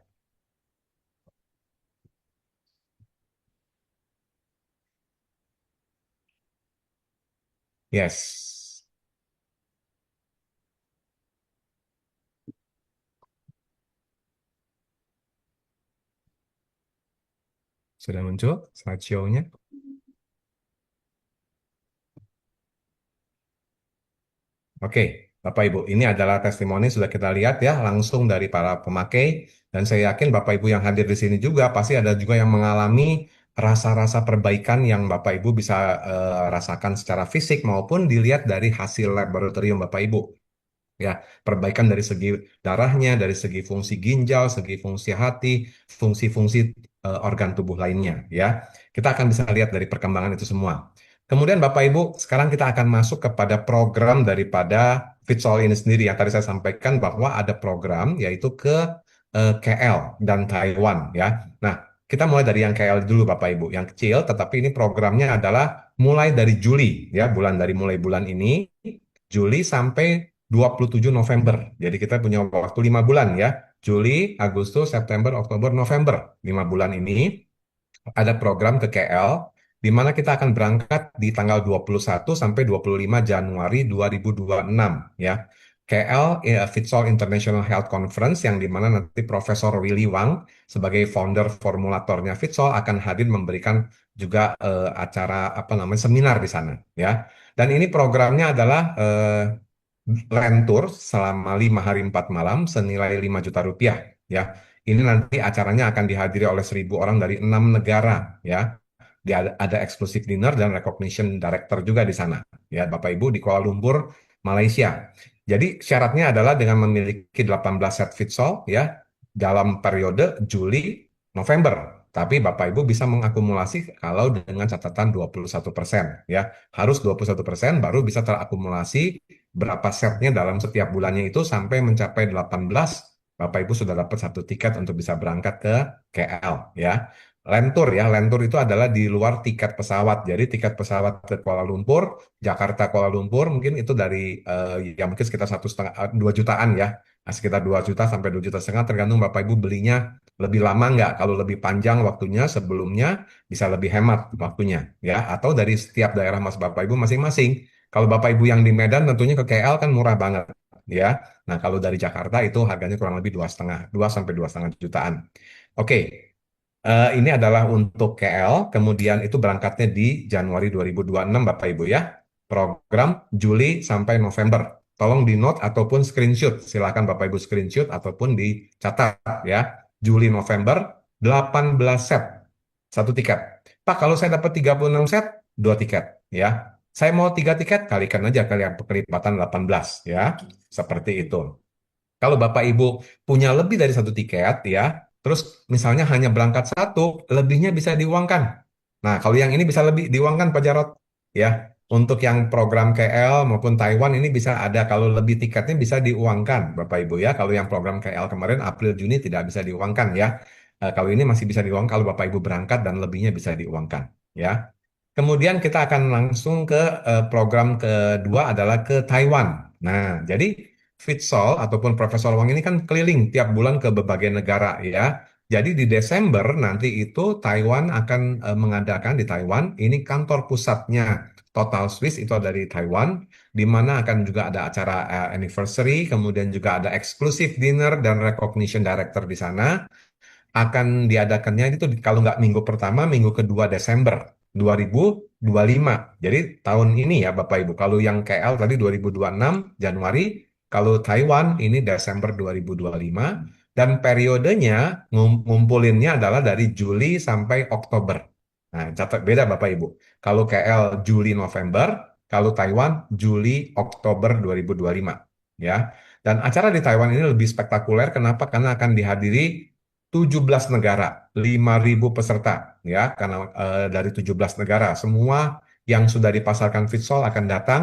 S2: Yes. Sudah muncul slideshow-nya? Oke, Bapak Ibu, ini adalah testimoni sudah kita lihat ya langsung dari para pemakai dan saya yakin Bapak Ibu yang hadir di sini juga pasti ada juga yang mengalami rasa-rasa perbaikan yang Bapak Ibu bisa rasakan secara fisik maupun dilihat dari hasil laboratorium Bapak Ibu. Ya, perbaikan dari segi darahnya, dari segi fungsi ginjal, segi fungsi hati, fungsi-fungsi organ tubuh lainnya ya. Kita akan bisa lihat dari perkembangan itu semua. Kemudian Bapak Ibu, sekarang kita akan masuk kepada program daripada Fitsol ini sendiri. Yang tadi saya sampaikan bahwa ada program yaitu ke KL dan Taiwan ya. Nah, kita mulai dari yang KL dulu Bapak Ibu, yang kecil, tetapi ini programnya adalah mulai dari Juli ya, mulai bulan ini Juli sampai 27 November. Jadi kita punya waktu 5 bulan ya. Juli, Agustus, September, Oktober, November. 5 bulan ini ada program ke KL di mana kita akan berangkat di tanggal 21 sampai 25 Januari 2026 ya. KL Fitsol International Health Conference yang di mana nanti Profesor Willy Wang sebagai founder formulatornya Fitsol akan hadir memberikan juga acara seminar di sana ya. Dan ini programnya adalah land tour selama 5 hari 4 malam senilai 5 juta rupiah ya. Ini nanti acaranya akan dihadiri oleh 1.000 orang dari 6 negara, ya. Ada exclusive dinner dan recognition director juga di sana, ya, Bapak Ibu, di Kuala Lumpur, Malaysia. Jadi syaratnya adalah dengan memiliki 18 set futsal, ya, dalam periode Juli November. Tapi Bapak Ibu bisa mengakumulasi kalau dengan catatan 21%, ya. Harus 21% baru bisa terakumulasi berapa setnya dalam setiap bulannya itu sampai mencapai 18. Bapak Ibu sudah dapat satu tiket untuk bisa berangkat ke KL, ya. Lentur, ya, lentur itu adalah di luar tiket pesawat. Jadi tiket pesawat ke Kuala Lumpur, Jakarta Kuala Lumpur mungkin itu dari ya mungkin sekitar 1,5 2 jutaan, ya. Nah, sekitar 2 juta sampai 2,5 juta tergantung Bapak Ibu belinya lebih lama nggak. Kalau lebih panjang waktunya sebelumnya bisa lebih hemat waktunya, ya. Atau dari setiap daerah Mas Bapak Ibu masing-masing. Kalau Bapak Ibu yang di Medan tentunya ke KL kan murah banget, ya. Nah, kalau dari Jakarta itu harganya kurang lebih 2 sampai 2,5 jutaan. Oke, ini adalah untuk KL, kemudian itu berangkatnya di Januari 2026 Bapak Ibu, ya. Program Juli sampai November. Tolong di note ataupun screenshot. Silakan Bapak Ibu screenshot ataupun dicatat, ya. Juli November 18 set. Satu tiket. Pak, kalau saya dapat 36 set, 2 tiket, ya. Saya mau 3 tiket, kalikan aja kalian kelipatan 18, ya. Seperti itu. Kalau Bapak Ibu punya lebih dari satu tiket, ya, terus misalnya hanya berangkat satu, lebihnya bisa diuangkan. Nah, kalau yang ini bisa lebih diuangkan, Pak Jarot, ya. Untuk yang program KL maupun Taiwan ini bisa ada, kalau lebih tiketnya bisa diuangkan, Bapak Ibu, ya. Kalau yang program KL kemarin April Juni tidak bisa diuangkan, ya. Kalau ini masih bisa diuangkan kalau Bapak Ibu berangkat dan lebihnya bisa diuangkan, ya. Kemudian kita akan langsung ke program kedua adalah ke Taiwan. Nah, jadi Fitsol ataupun Profesor Wang ini kan keliling tiap bulan ke berbagai negara, ya. Jadi di Desember nanti itu Taiwan akan mengadakan di Taiwan, ini kantor pusatnya Total Swiss itu ada di Taiwan, di mana akan juga ada acara anniversary, kemudian juga ada exclusive dinner dan recognition director di sana. Akan diadakannya itu kalau nggak minggu pertama, minggu kedua Desember 2025. Jadi tahun ini, ya Bapak Ibu. Kalau yang KL tadi 2026 Januari, kalau Taiwan ini Desember 2025. Dan periodenya ngumpulinnya adalah dari Juli sampai Oktober. Nah, catat beda Bapak Ibu. Kalau KL Juli November, kalau Taiwan Juli Oktober 2025. Ya. Dan acara di Taiwan ini lebih spektakuler. Kenapa? Karena akan dihadiri 17 negara, 5.000 peserta, ya, karena dari 17 negara, semua yang sudah dipasarkan Fitsol akan datang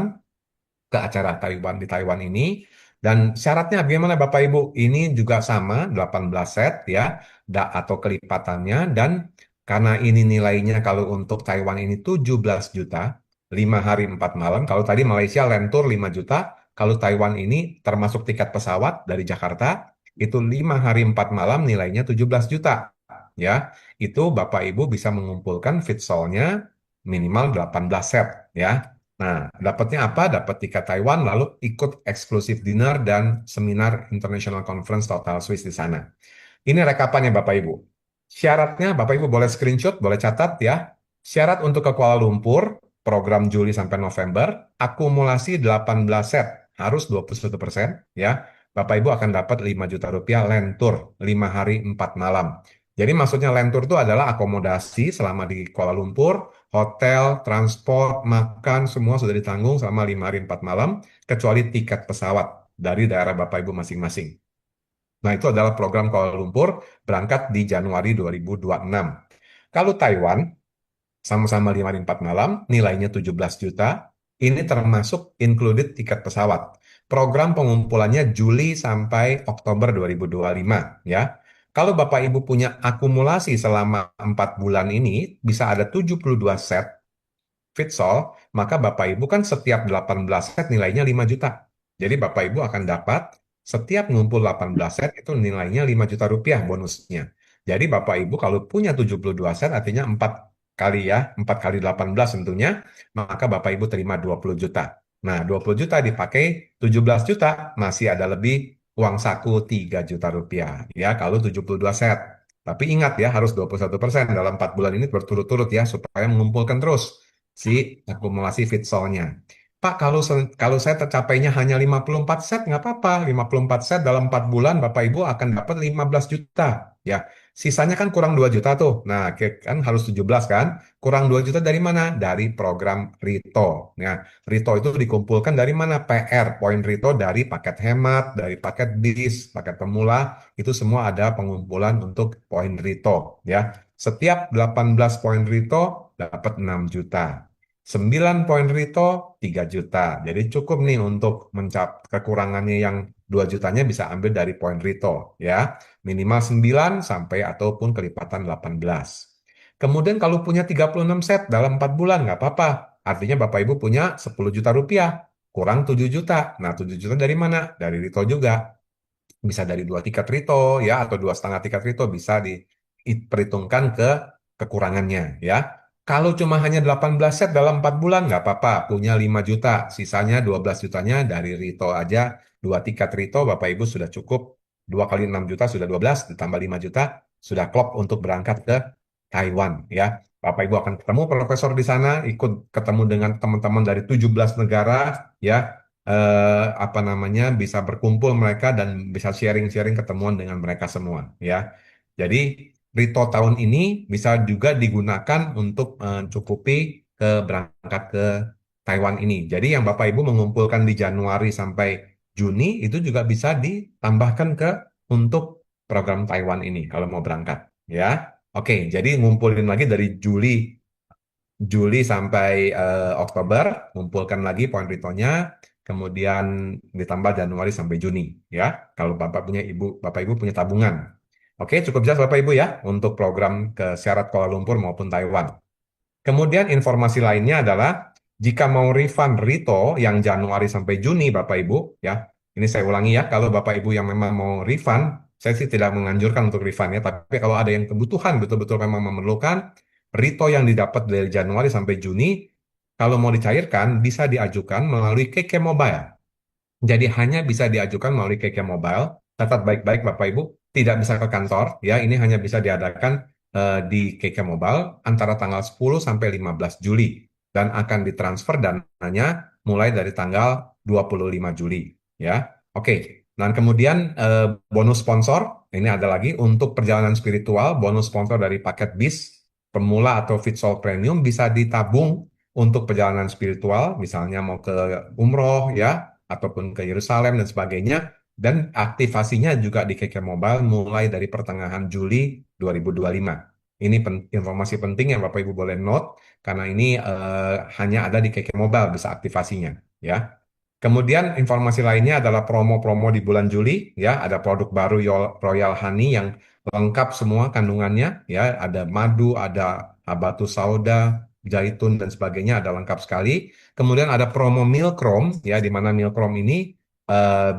S2: ke acara Taiwan di Taiwan ini. Dan syaratnya bagaimana Bapak Ibu? Ini juga sama, 18 set, ya, atau kelipatannya. Dan karena ini nilainya kalau untuk Taiwan ini 17 juta, 5 hari 4 malam. Kalau tadi Malaysia Lentur 5 juta, kalau Taiwan ini termasuk tiket pesawat dari Jakarta, itu 5 hari 4 malam nilainya 17 juta. Ya, itu Bapak Ibu bisa mengumpulkan Fitsolnya minimal 18 set, ya. Nah, dapatnya apa? Dapat tiket Taiwan, lalu ikut eksklusif dinner dan seminar International Conference Total Swiss di sana. Ini rekapannya Bapak Ibu. Syaratnya Bapak Ibu boleh screenshot, boleh catat, ya. Syarat untuk ke Kuala Lumpur, program Juli sampai November, akumulasi 18 set, harus 21%, ya. Bapak Ibu akan dapat 5 juta rupiah lentur, 5 hari 4 malam. Jadi maksudnya lentur itu adalah akomodasi selama di Kuala Lumpur, hotel, transport, makan, semua sudah ditanggung selama 5 hari 4 malam, kecuali tiket pesawat dari daerah Bapak Ibu masing-masing. Nah, itu adalah program Kuala Lumpur berangkat di Januari 2026. Kalau Taiwan, sama-sama 5 hari 4 malam, nilainya 17 juta, ini termasuk included tiket pesawat. Program pengumpulannya Juli sampai Oktober 2025, ya. Kalau Bapak Ibu punya akumulasi selama 4 bulan ini, bisa ada 72 set Fitsol, maka Bapak Ibu kan setiap 18 set nilainya 5 juta. Jadi Bapak Ibu akan dapat setiap ngumpul 18 set itu nilainya 5 juta rupiah bonusnya. Jadi Bapak Ibu kalau punya 72 set artinya 4 kali, ya, 4 kali 18 tentunya, maka Bapak Ibu terima 20 juta. Nah, 20 juta dipakai 17 juta, masih ada lebih uang saku 3 juta rupiah, ya, kalau 72 set. Tapi ingat, ya, harus 21% dalam 4 bulan ini berturut-turut, ya, supaya mengumpulkan terus si akumulasi Fitsolnya. Pak, kalau saya tercapainya hanya 54 set, nggak apa-apa. 54 set dalam 4 bulan, Bapak Ibu akan dapat 15 juta. Ya, sisanya kan kurang 2 juta tuh. Nah, kan harus 17 kan? Kurang 2 juta dari mana? Dari program Rito. Nah, Rito itu dikumpulkan dari mana? PR, poin Rito dari paket hemat, dari paket bis, paket pemula, itu semua ada pengumpulan untuk poin Rito. Ya, setiap 18 poin Rito dapat 6 juta. 9 poin Rito 3 juta. Jadi cukup nih untuk kekurangannya yang 2 jutanya bisa ambil dari poin Rito ya. Minimal 9 sampai ataupun kelipatan 18. Kemudian kalau punya 36 set dalam 4 bulan nggak apa-apa. Artinya Bapak Ibu punya 10 juta rupiah. Kurang 7 juta. Nah 7 juta dari mana? Dari Rito juga. Bisa dari 2 tiket Rito ya atau 2,5 tiket Rito bisa diperhitungkan ke kekurangannya ya. Kalau cuma hanya 18 set dalam 4 bulan nggak apa-apa, punya 5 juta, sisanya 12 jutanya dari Rito aja, 2 tiket Rito Bapak Ibu sudah cukup, 2 kali 6 juta sudah 12, ditambah 5 juta, sudah klop untuk berangkat ke Taiwan ya. Bapak Ibu akan ketemu profesor di sana, ikut ketemu dengan teman-teman dari 17 negara ya, apa namanya, bisa berkumpul mereka dan bisa sharing-sharing ketemuan dengan mereka semua ya. Jadi Rito tahun ini bisa juga digunakan untuk mencukupi berangkat ke Taiwan ini. Jadi yang Bapak Ibu mengumpulkan di Januari sampai Juni itu juga bisa ditambahkan ke untuk program Taiwan ini kalau mau berangkat ya. Oke, jadi ngumpulin lagi dari Juli sampai Oktober, ngumpulkan lagi poin Ritonya, kemudian ditambah Januari sampai Juni ya. Kalau Bapak Ibu punya tabungan. Oke, cukup jelas Bapak Ibu ya untuk program ke syarat Kuala Lumpur maupun Taiwan. Kemudian informasi lainnya adalah jika mau refund Rito yang Januari sampai Juni Bapak Ibu ya. Ini saya ulangi ya, kalau Bapak Ibu yang memang mau refund, saya sih tidak menganjurkan untuk refund ya, tapi kalau ada yang kebutuhan betul-betul memang memerlukan Rito yang didapat dari Januari sampai Juni, kalau mau dicairkan bisa diajukan melalui KK Mobile. Jadi hanya bisa diajukan melalui KK Mobile. Catat baik-baik Bapak Ibu, tidak bisa ke kantor ya. Ini hanya bisa diadakan di KK Mobile antara tanggal 10 sampai 15 Juli dan akan ditransfer dananya mulai dari tanggal 25 Juli ya. Oke. Dan kemudian bonus sponsor ini ada lagi untuk perjalanan spiritual, bonus sponsor dari paket bis pemula atau Fitsol Premium bisa ditabung untuk perjalanan spiritual, misalnya mau ke umroh ya ataupun ke Yerusalem dan sebagainya. Dan aktivasinya juga di KK Mobile mulai dari pertengahan Juli 2025. Ini informasi penting yang Bapak Ibu boleh note, karena ini hanya ada di KK Mobile bisa aktivasinya. Ya. Kemudian informasi lainnya adalah promo-promo di bulan Juli. Ya, ada produk baru Royal Honey yang lengkap semua kandungannya. Ya, ada madu, ada habatus sauda, zaitun dan sebagainya, ada lengkap sekali. Kemudian ada promo Milkrom, ya, di mana Milkrom ini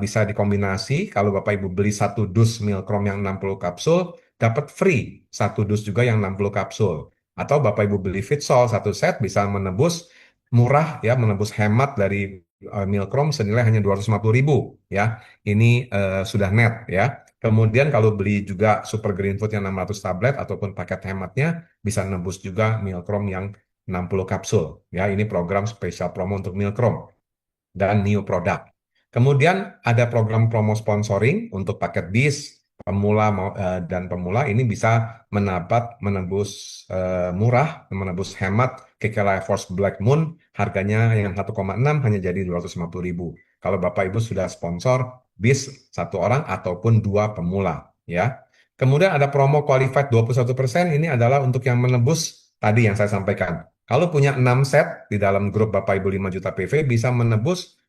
S2: bisa dikombinasi. Kalau Bapak Ibu beli 1 dus Milkrom yang 60 kapsul, dapat free 1 dus juga yang 60 kapsul. Atau Bapak Ibu beli Fitsol 1 set bisa menebus murah ya, menebus hemat dari Milkrom senilai hanya 250.000 ya. Ini sudah net ya. Kemudian kalau beli juga Super Green Food yang 600 tablet ataupun paket hematnya bisa nebus juga Milkrom yang 60 kapsul ya. Ini program spesial promo untuk Milkrom dan new product. Kemudian ada program promo sponsoring untuk paket bis pemula dan pemula ini bisa menebus murah, menebus hemat KK Life Force Black Moon harganya yang 1,6 hanya jadi 250.000. Kalau Bapak Ibu sudah sponsor bis 1 orang ataupun 2 pemula ya. Kemudian ada promo qualified 21%, ini adalah untuk yang menebus tadi yang saya sampaikan. Kalau punya 6 set di dalam grup Bapak Ibu 5 juta PV bisa menebus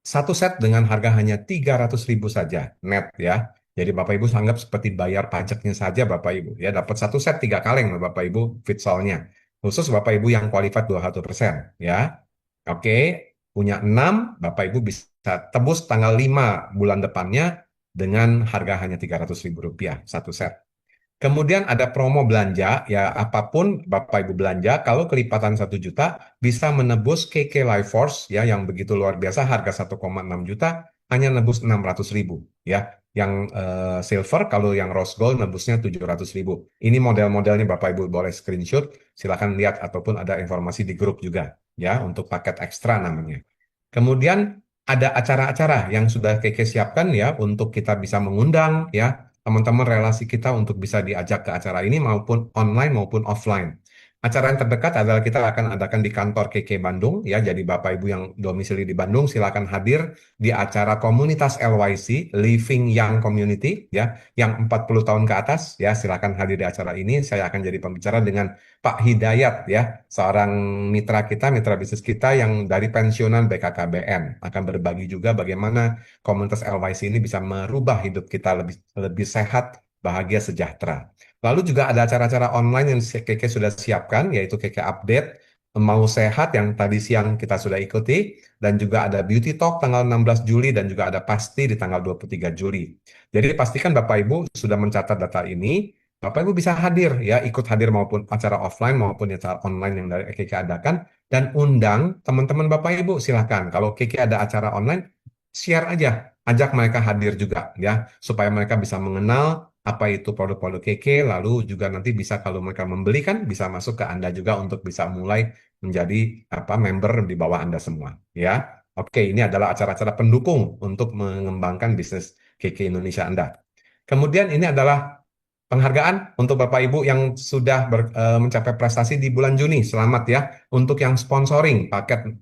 S2: 1 set dengan harga hanya 300.000 saja net ya. Jadi Bapak Ibu anggap seperti bayar pajaknya saja Bapak Ibu ya, dapat 1 set 3 kaleng Bapak Ibu Fitsolnya. Khusus Bapak Ibu yang qualified 21% ya. Oke, punya 6 Bapak Ibu bisa tebus tanggal 5 bulan depannya dengan harga hanya Rp300.000 1 set. Kemudian ada promo belanja, ya apapun Bapak Ibu belanja, kalau kelipatan 1 juta bisa menebus KK Life Force ya yang begitu luar biasa harga 1,6 juta hanya nebus 600.000 ya. Yang silver, kalau yang rose gold nebusnya 700.000. Ini model-modelnya Bapak Ibu boleh screenshot, silakan lihat ataupun ada informasi di grup juga ya untuk paket ekstra namanya. Kemudian ada acara-acara yang sudah Keke siapkan ya untuk kita bisa mengundang ya teman-teman relasi kita untuk bisa diajak ke acara ini maupun online maupun offline. Acara yang terdekat adalah kita akan adakan di kantor KK Bandung ya. Jadi Bapak Ibu yang domisili di Bandung silakan hadir di acara komunitas LYC Living Young Community ya yang 40 tahun ke atas ya, silakan hadir di acara ini. Saya akan jadi pembicara dengan Pak Hidayat ya, seorang mitra kita, mitra bisnis kita yang dari pensiunan BKKBN akan berbagi juga bagaimana komunitas LYC ini bisa merubah hidup kita lebih lebih sehat, bahagia, sejahtera. Lalu juga ada acara-acara online yang Keke sudah siapkan, yaitu Keke Update, Mau Sehat yang tadi siang kita sudah ikuti, dan juga ada Beauty Talk tanggal 16 Juli, dan juga ada Pasti di tanggal 23 Juli. Jadi pastikan Bapak Ibu sudah mencatat data ini, Bapak Ibu bisa hadir, ya ikut hadir maupun acara offline maupun acara online yang dari Keke adakan, dan undang teman-teman Bapak Ibu, silahkan. Kalau Keke ada acara online, share aja, ajak mereka hadir juga, ya, supaya mereka bisa mengenal apa itu produk-produk Keke, lalu juga nanti bisa kalau mereka membeli kan bisa masuk ke Anda juga untuk bisa mulai menjadi member di bawah Anda semua, ya. Oke, ini adalah acara-acara pendukung untuk mengembangkan bisnis Keke Indonesia Anda. Kemudian ini adalah penghargaan untuk Bapak Ibu yang sudah mencapai prestasi di bulan Juni. Selamat ya untuk yang sponsoring paket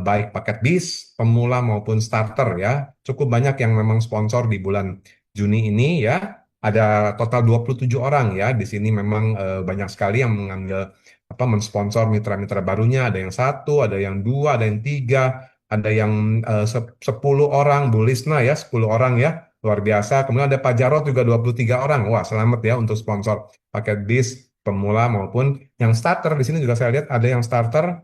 S2: baik paket bis, pemula maupun starter ya. Cukup banyak yang memang sponsor di bulan Juni ini ya. Ada total 27 orang ya. Di sini memang banyak sekali yang mengambil mensponsor mitra-mitra barunya. Ada yang 1, ada yang 2, ada yang 3, ada yang 10 orang, Bu Lisna ya, 10 orang ya. Luar biasa. Kemudian ada Pak Jarot juga 23 orang. Wah, selamat ya untuk sponsor paket bis pemula maupun yang starter. Di sini juga saya lihat ada yang starter,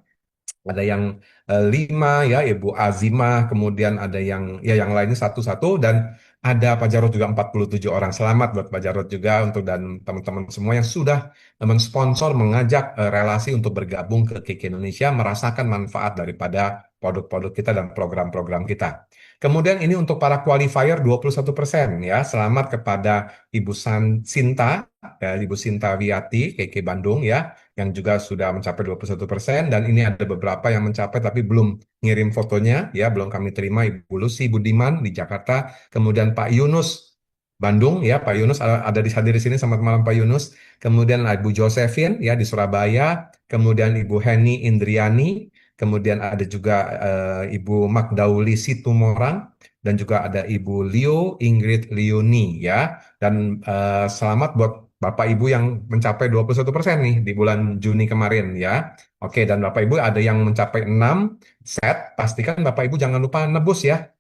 S2: ada yang 5 ya, Ibu Azimah, kemudian ada yang ya yang lainnya satu-satu, dan ada Pak Jarot juga 47 orang. Selamat buat Pak Jarot juga untuk dan teman-teman semua yang sudah mensponsor, mengajak relasi untuk bergabung ke Keke Indonesia, merasakan manfaat daripada produk-produk kita dan program-program kita. Kemudian ini untuk para qualifier 21% ya. Selamat kepada Ibu Sinta, ya, Ibu Sinta Wiati, Keke Bandung ya, yang juga sudah mencapai 21%, dan ini ada beberapa yang mencapai tapi belum ngirim fotonya ya, belum kami terima. Ibu Lucy Budiman di Jakarta, kemudian Pak Yunus Bandung ya, Pak Yunus ada hadir di sini. Selamat malam Pak Yunus. Kemudian Ibu Josephine ya di Surabaya, kemudian Ibu Heni Indriani, kemudian ada juga Ibu Magdauli Situmorang, dan juga ada Ibu Leo Ingrid Leoni ya. Dan selamat buat Bapak Ibu yang mencapai 21% nih di bulan Juni kemarin ya. Oke, dan Bapak Ibu ada yang mencapai 6 set, pastikan Bapak Ibu jangan lupa nebus ya.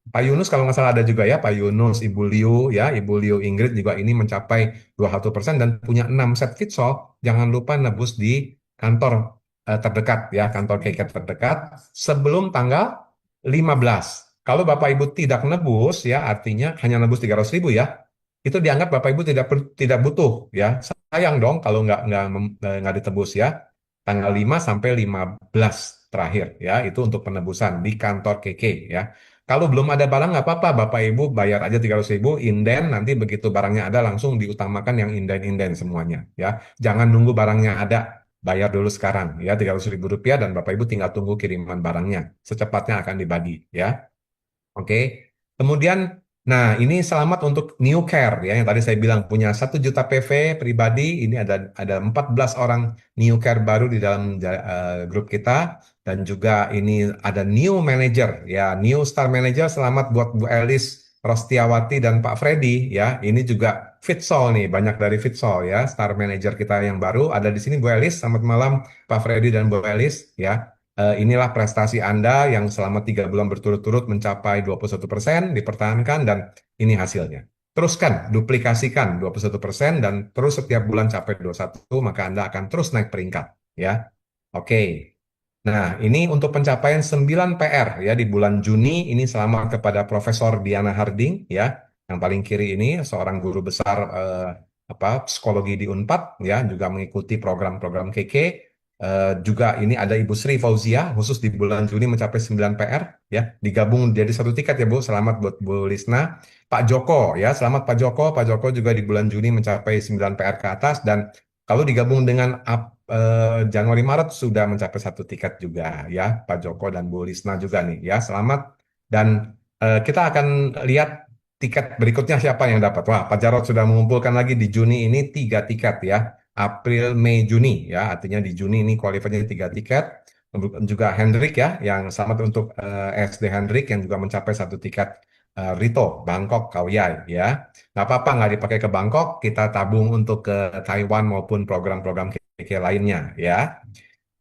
S2: Pak Yunus kalau nggak salah ada juga ya, Pak Yunus, Ibu Liu ya, Ibu Liu Ingrid juga ini mencapai 21% dan punya 6 set fitsol. Jangan lupa nebus di kantor terdekat ya, kantor KK terdekat sebelum tanggal 15. Kalau Bapak Ibu tidak nebus ya, artinya hanya nebus 300.000 ya, itu dianggap Bapak Ibu tidak butuh ya. Sayang dong kalau nggak ditebus ya. Tanggal 5 sampai 15 terakhir ya, itu untuk penebusan di kantor KK ya. Kalau belum ada barang nggak apa-apa, Bapak Ibu bayar aja 300.000 inden, nanti begitu barangnya ada langsung diutamakan yang inden-inden semuanya ya. Jangan nunggu barangnya ada, bayar dulu sekarang ya, 300.000 rupiah, dan Bapak Ibu tinggal tunggu kiriman barangnya. Secepatnya akan dibagi ya. Oke. Kemudian, nah ini selamat untuk New Care ya, yang tadi saya bilang punya 1 juta PV pribadi. Ini ada 14 orang New Care baru di dalam grup kita. Dan juga ini ada new manager ya, new star manager. Selamat buat Bu Elis Rostiawati dan Pak Freddy ya. Ini juga Fitsol nih, banyak dari Fitsol ya, star manager kita yang baru ada di sini. Bu Elis, selamat malam Pak Freddy dan Bu Elis ya. Inilah prestasi Anda yang selama 3 bulan berturut-turut mencapai 21%, dipertahankan, dan ini hasilnya. Teruskan, duplikasikan 21% dan terus setiap bulan capai 21, maka Anda akan terus naik peringkat ya. Oke. Nah, ini untuk pencapaian 9 PR ya di bulan Juni. Ini selamat kepada Profesor Diana Harding ya, yang paling kiri ini seorang guru besar psikologi di Unpad ya, juga mengikuti program-program KK. Juga ini ada Ibu Sri Fauzia khusus di bulan Juni mencapai 9 PR ya, digabung jadi 1 tiket ya Bu. Selamat buat Bu Lisna. Pak Joko ya, selamat Pak Joko. Pak Joko juga di bulan Juni mencapai 9 PR ke atas, dan Kalau digabung dengan Januari Maret sudah mencapai 1 tiket juga ya, Pak Joko dan Bu Lisna juga nih ya. Selamat, dan kita akan lihat tiket berikutnya siapa yang dapat. Wah, Pak Jarod sudah mengumpulkan lagi di Juni ini 3 tiket ya. April, Mei, Juni ya. Artinya di Juni ini qualify-nya 3 tiket. Juga Hendrik ya, yang selamat untuk SD Hendrik yang juga mencapai 1 tiket Rito, Bangkok, Khao Yai ya. Nggak apa-apa, nggak dipakai ke Bangkok, kita tabung untuk ke Taiwan maupun program-program KK lainnya ya.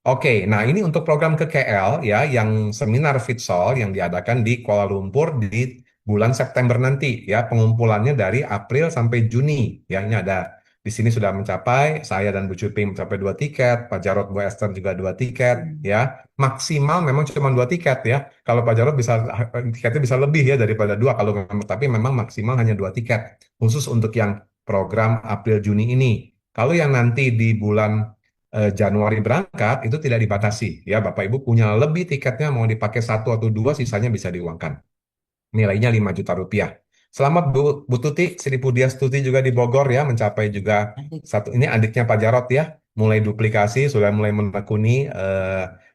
S2: Oke, nah ini untuk program ke KL ya, yang seminar Fitsol yang diadakan di Kuala Lumpur di bulan September nanti ya, pengumpulannya dari April sampai Juni ya. Ini ada di sini sudah mencapai, saya dan Bu Cuping mencapai 2 tiket, Pak Jarod, Bu Esther juga 2 tiket ya. Maksimal memang cuma 2 tiket ya. Kalau Pak Jarod bisa tiketnya bisa lebih ya daripada 2 kalau tapi memang maksimal hanya 2 tiket khusus untuk yang program April Juni ini. Kalau yang nanti di bulan Januari berangkat itu tidak dibatasi ya, Bapak Ibu punya lebih tiketnya mau dipakai 1 atau 2 sisanya bisa diuangkan. Nilainya 5 juta rupiah. Selamat Bu Tuti, Sri Pudiastuti juga di Bogor ya, mencapai juga ini adiknya Pak Jarod ya, mulai duplikasi, sudah mulai menekuni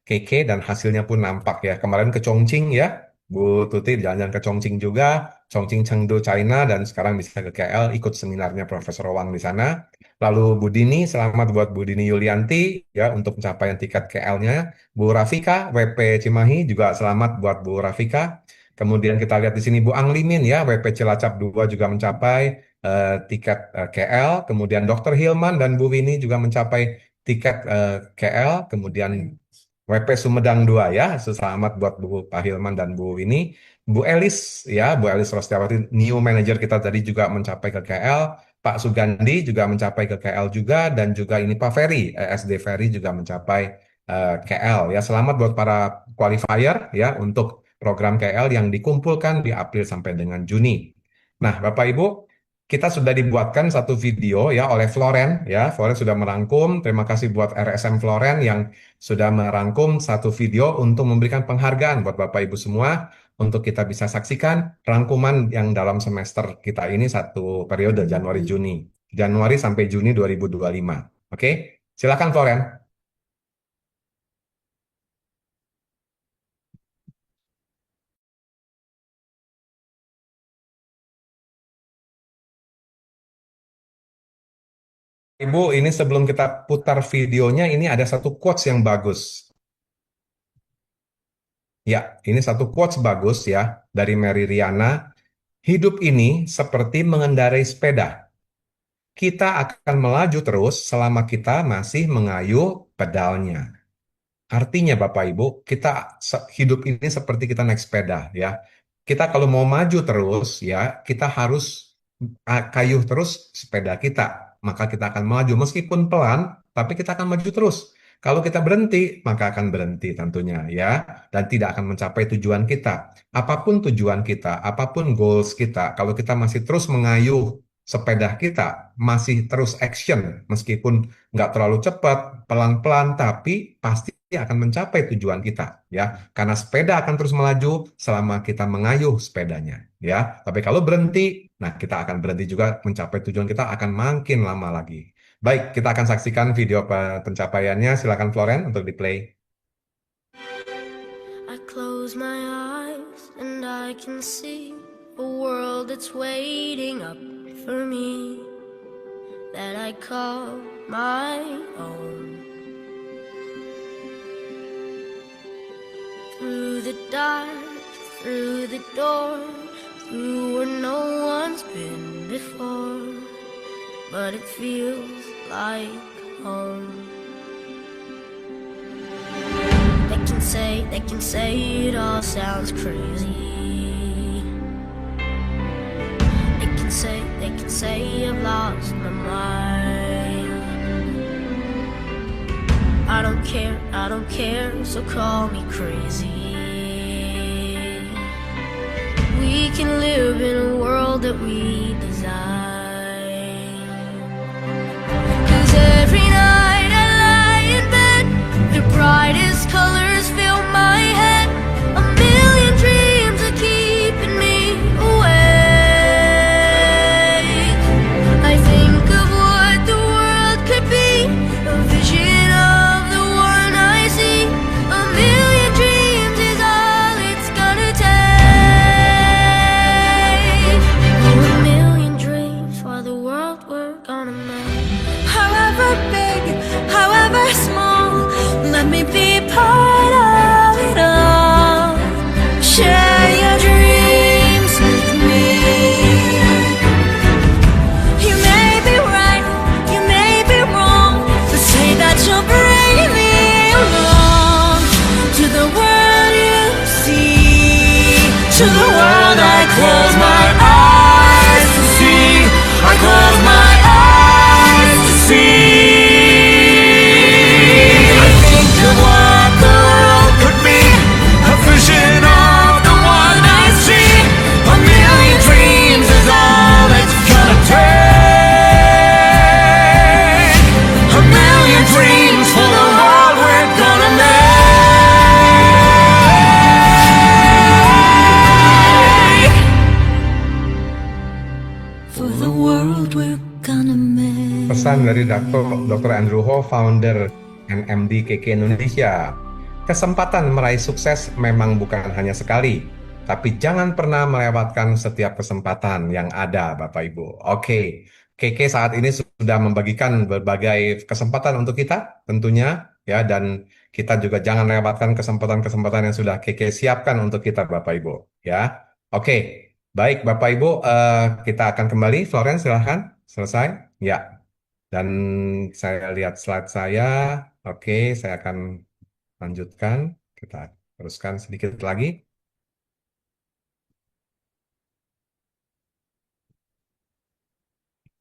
S2: KK dan hasilnya pun nampak ya. Kemarin ke Chongqing ya, Bu Tuti jalan-jalan ke Chongqing juga, Chongqing, Chengdu, China, dan sekarang bisa ke KL ikut seminarnya Profesor Wang di sana. Lalu Bu Dini, selamat buat Bu Dini Yulianti ya untuk pencapaian tiket KL-nya. Bu Rafika, WP Cimahi juga selamat buat Bu Rafika. Kemudian kita lihat di sini Bu Anglimin ya, WP Cilacap 2 juga mencapai tiket KL. Kemudian Dr. Hilman dan Bu Wini juga mencapai tiket KL. Kemudian WP Sumedang 2 ya, selamat buat Pak Hilman dan Bu Wini. Bu Elis ya, Bu Elis Rostiawati, new manager kita tadi juga mencapai ke KL. Pak Sugandi juga mencapai ke KL juga, dan juga ini Pak Ferry, SD Ferry juga mencapai KL ya. Selamat buat para qualifier ya untuk program KL yang dikumpulkan di April sampai dengan Juni. Nah, Bapak Ibu, kita sudah dibuatkan satu video ya oleh Floren ya. Floren sudah merangkum. Terima kasih buat RSM Floren yang sudah merangkum satu video untuk memberikan penghargaan buat Bapak Ibu semua untuk kita bisa saksikan rangkuman yang dalam semester kita ini satu periode Januari sampai Juni 2025. Oke, silakan Floren. Ibu, ini sebelum kita putar videonya, ini ada satu quotes yang bagus. Ya, ini satu quotes bagus ya, dari Mary Riana. Hidup ini seperti mengendarai sepeda. Kita akan melaju terus selama kita masih mengayuh pedalnya. Artinya Bapak Ibu, kita hidup ini seperti kita naik sepeda ya. Kita kalau mau maju terus ya, kita harus kayuh terus sepeda kita. Maka kita akan maju meskipun pelan, tapi kita akan maju terus. Kalau kita berhenti, maka akan berhenti tentunya ya, dan tidak akan mencapai tujuan kita. Apapun tujuan kita, apapun goals kita, kalau kita masih terus mengayuh sepeda kita, masih terus action, meskipun nggak terlalu cepat, pelan-pelan, tapi pasti akan mencapai tujuan kita ya, karena sepeda akan terus melaju selama kita mengayuh sepedanya ya. Tapi kalau berhenti, nah kita akan berhenti juga, mencapai tujuan kita akan makin lama lagi. Baik, kita akan saksikan video pencapaiannya. Silakan Floren untuk di-play.
S6: I close my eyes and I can see a world that's waiting up for me, that I call my own. Through the dark, through the door, through where no one's been before, but it feels like home. They can say it all sounds crazy. They can say I've lost my mind. I don't care, so call me crazy. We can live in a world that we design. Every night I lie in bed, the brightest colors fill my head. A million dreams are keeping me awake. I think of what the world could be
S2: pesan dari Dr. Andrew Ho, founder NMD KK Indonesia. Kesempatan meraih sukses memang bukan hanya sekali, tapi jangan pernah melewatkan setiap kesempatan yang ada, Bapak Ibu. Oke, KK saat ini sudah membagikan berbagai kesempatan untuk kita, tentunya, ya, dan kita juga jangan lewatkan kesempatan-kesempatan yang sudah KK siapkan untuk kita, Bapak Ibu, ya. Oke, baik, Bapak Ibu, kita akan kembali. Florence, silahkan. Selesai? Ya. Dan saya lihat slide saya. Oke, saya akan lanjutkan. Kita teruskan sedikit lagi.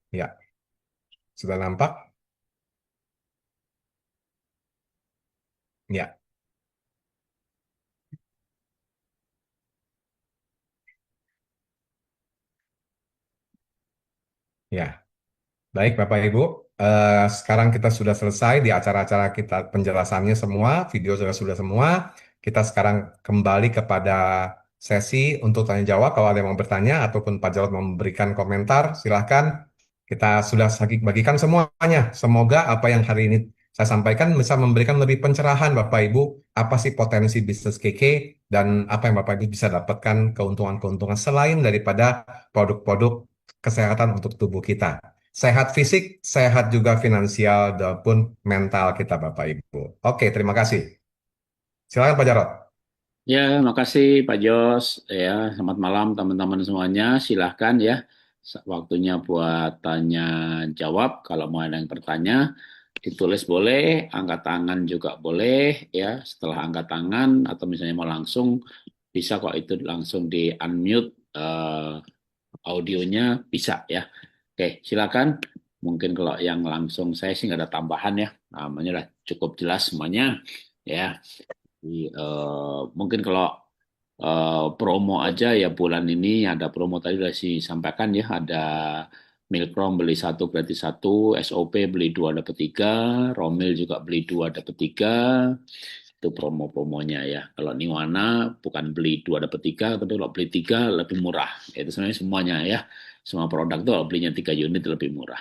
S2: Ya, sudah nampak? Ya, ya. Baik, Bapak Ibu. Sekarang kita sudah selesai di acara-acara kita penjelasannya semua, video sudah semua. Kita sekarang kembali kepada sesi untuk tanya jawab. Kalau ada yang mau bertanya ataupun Pak Jarod mau memberikan komentar, silahkan. Kita sudah bagikan semuanya. Semoga apa yang hari ini saya sampaikan bisa memberikan lebih pencerahan Bapak Ibu, apa sih potensi bisnis KK dan apa yang Bapak Ibu bisa dapatkan keuntungan-keuntungan selain daripada produk-produk kesehatan untuk tubuh kita. Sehat fisik, sehat juga finansial, maupun mental kita Bapak Ibu. Oke, terima kasih. Silakan Pak Jarod.
S1: Ya, makasih Pak Jos. Ya, selamat malam teman-teman semuanya. Silahkan ya, waktunya buat tanya jawab. Kalau mau ada yang bertanya, ditulis boleh, angkat tangan juga boleh. Ya, setelah angkat tangan atau misalnya mau langsung, bisa kok itu langsung di unmute audionya bisa ya. Oke, silakan. Mungkin kalau yang langsung saya sih nggak ada tambahan ya, namanya udah cukup jelas semuanya ya. Jadi, mungkin kalau promo aja ya bulan ini ada promo tadi sudah disampaikan ya, ada Milkrom beli satu gratis satu, SOP beli dua dapat tiga, Romil juga beli dua dapat tiga, itu promo-promonya ya. Kalau Niwana bukan beli dua dapat tiga, tapi kalau beli tiga lebih murah. Itu sebenarnya semuanya ya, semua produk tuh kalau belinya 3 unit lebih murah.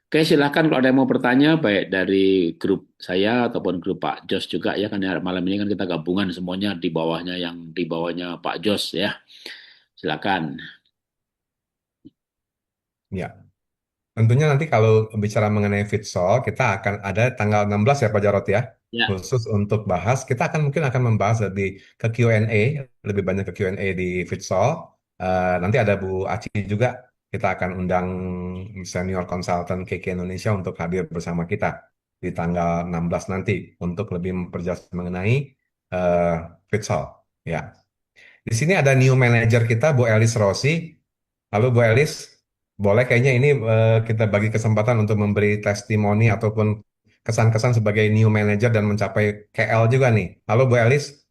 S1: Oke, silahkan kalau ada yang mau bertanya, baik dari grup saya ataupun grup Pak Jos juga ya, kan ya, malam ini kan kita gabungan semuanya di bawahnya yang di bawahnya Pak Jos ya. Silakan.
S2: Ya, tentunya nanti kalau bicara mengenai Fitsol, kita akan ada tanggal 16 ya Pak Jarod ya,
S1: Ya,
S2: khusus untuk bahas. Kita mungkin akan membahas lebih ke Q&A, lebih banyak ke Q&A di Fitsol. Nanti ada Bu Aci juga, kita akan undang senior konsultan KK Indonesia untuk hadir bersama kita di tanggal 16 nanti untuk lebih memperjelas mengenai uh, Fitsol. Ya, di sini ada new manager kita Bu Elis Rossi. Halo Bu Elis, boleh kayaknya ini kita bagi kesempatan untuk memberi testimoni ataupun kesan-kesan sebagai new manager dan mencapai KL juga nih. Halo Bu Elis,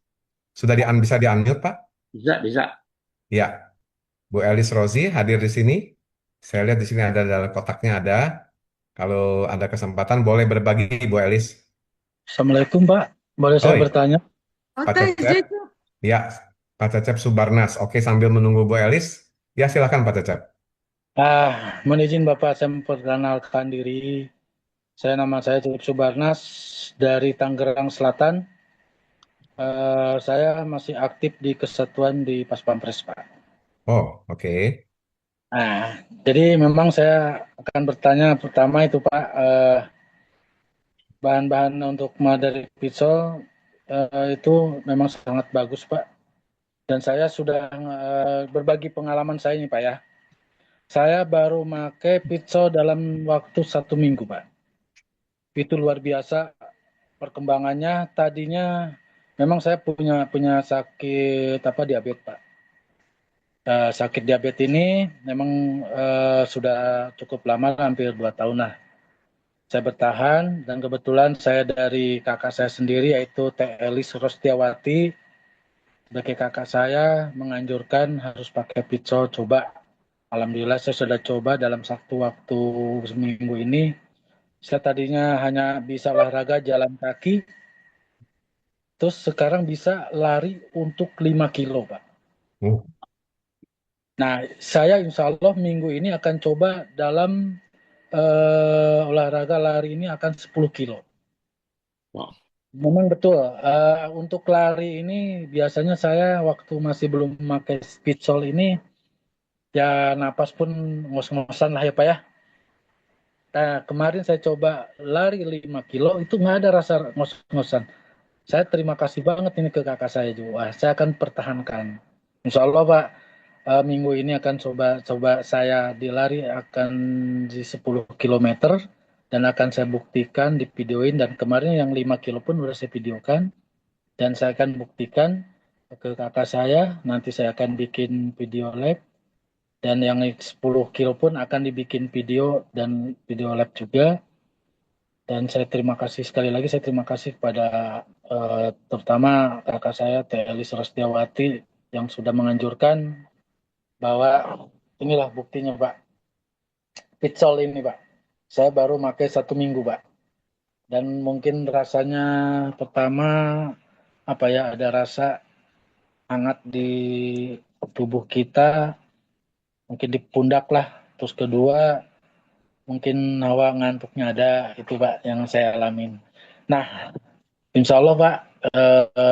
S2: sudah bisa di-unmute Pak?
S1: bisa, bisa.
S2: Ya, Bu Elis Rozi hadir di sini. Saya lihat di sini ada dalam kotaknya ada. Kalau ada kesempatan boleh berbagi Bu Elis.
S7: Assalamualaikum Pak, boleh saya
S2: Oi,
S7: bertanya?
S2: Pak Cecep. Ya, Pak Cecep Subarnas. Oke, sambil menunggu Bu Elis. Ya, silakan Pak Cecep.
S7: Mohon izin Bapak, saya memperkenalkan diri. Nama saya Cecep Subarnas dari Tangerang Selatan. Saya masih aktif di kesatuan di Pas Pampres Pak.
S2: Oh, oke.
S7: Jadi memang saya akan bertanya pertama itu Pak, bahan-bahan untuk dari Pitsol itu memang sangat bagus Pak. Dan saya sudah berbagi pengalaman saya ini Pak ya. Saya baru pakai Pitsol dalam waktu 1 minggu Pak. Itu luar biasa perkembangannya. Tadinya memang saya punya sakit diabetes Pak. Sakit diabetes ini memang sudah cukup lama, hampir 2 tahun lah. Saya bertahan dan kebetulan saya dari kakak saya sendiri yaitu Teh Elis Rostiawati sebagai kakak saya menganjurkan harus pakai Pitsol coba. Alhamdulillah saya sudah coba dalam satu waktu seminggu ini. Saya tadinya hanya bisa olahraga jalan kaki, terus sekarang bisa lari untuk 5 kilo Pak. Nah, saya insya Allah minggu ini akan coba dalam olahraga lari ini akan 10 kilo.
S1: Wow.
S7: Memang betul. Untuk lari ini biasanya saya waktu masih belum memakai Speedsol ini ya napas pun ngos-ngosan lah ya Pak ya. Nah, kemarin saya coba lari 5 kilo itu nggak ada rasa ngos-ngosan. Saya terima kasih banget ini ke kakak saya juga. Wah, saya akan pertahankan. Insya Allah Pak, minggu ini akan coba saya dilari akan di 10 kilometer dan akan saya buktikan di videoin dan kemarin yang 5 kilo pun udah saya videokan dan saya akan buktikan ke kakak saya, nanti saya akan bikin video lab dan yang 10 kilo pun akan dibikin video dan video lab juga. Dan saya terima kasih sekali lagi, saya terima kasih kepada terutama kakak saya, Teh Elis Restiawati, yang sudah menganjurkan bahwa inilah buktinya Pak. Pitsol ini Pak, saya baru pakai 1 minggu Pak. Dan mungkin rasanya pertama apa ya, ada rasa hangat di tubuh kita, mungkin di pundak lah. Terus kedua, mungkin hawa ngantuknya ada, itu Pak yang saya alamin. Nah, insya Allah Pak,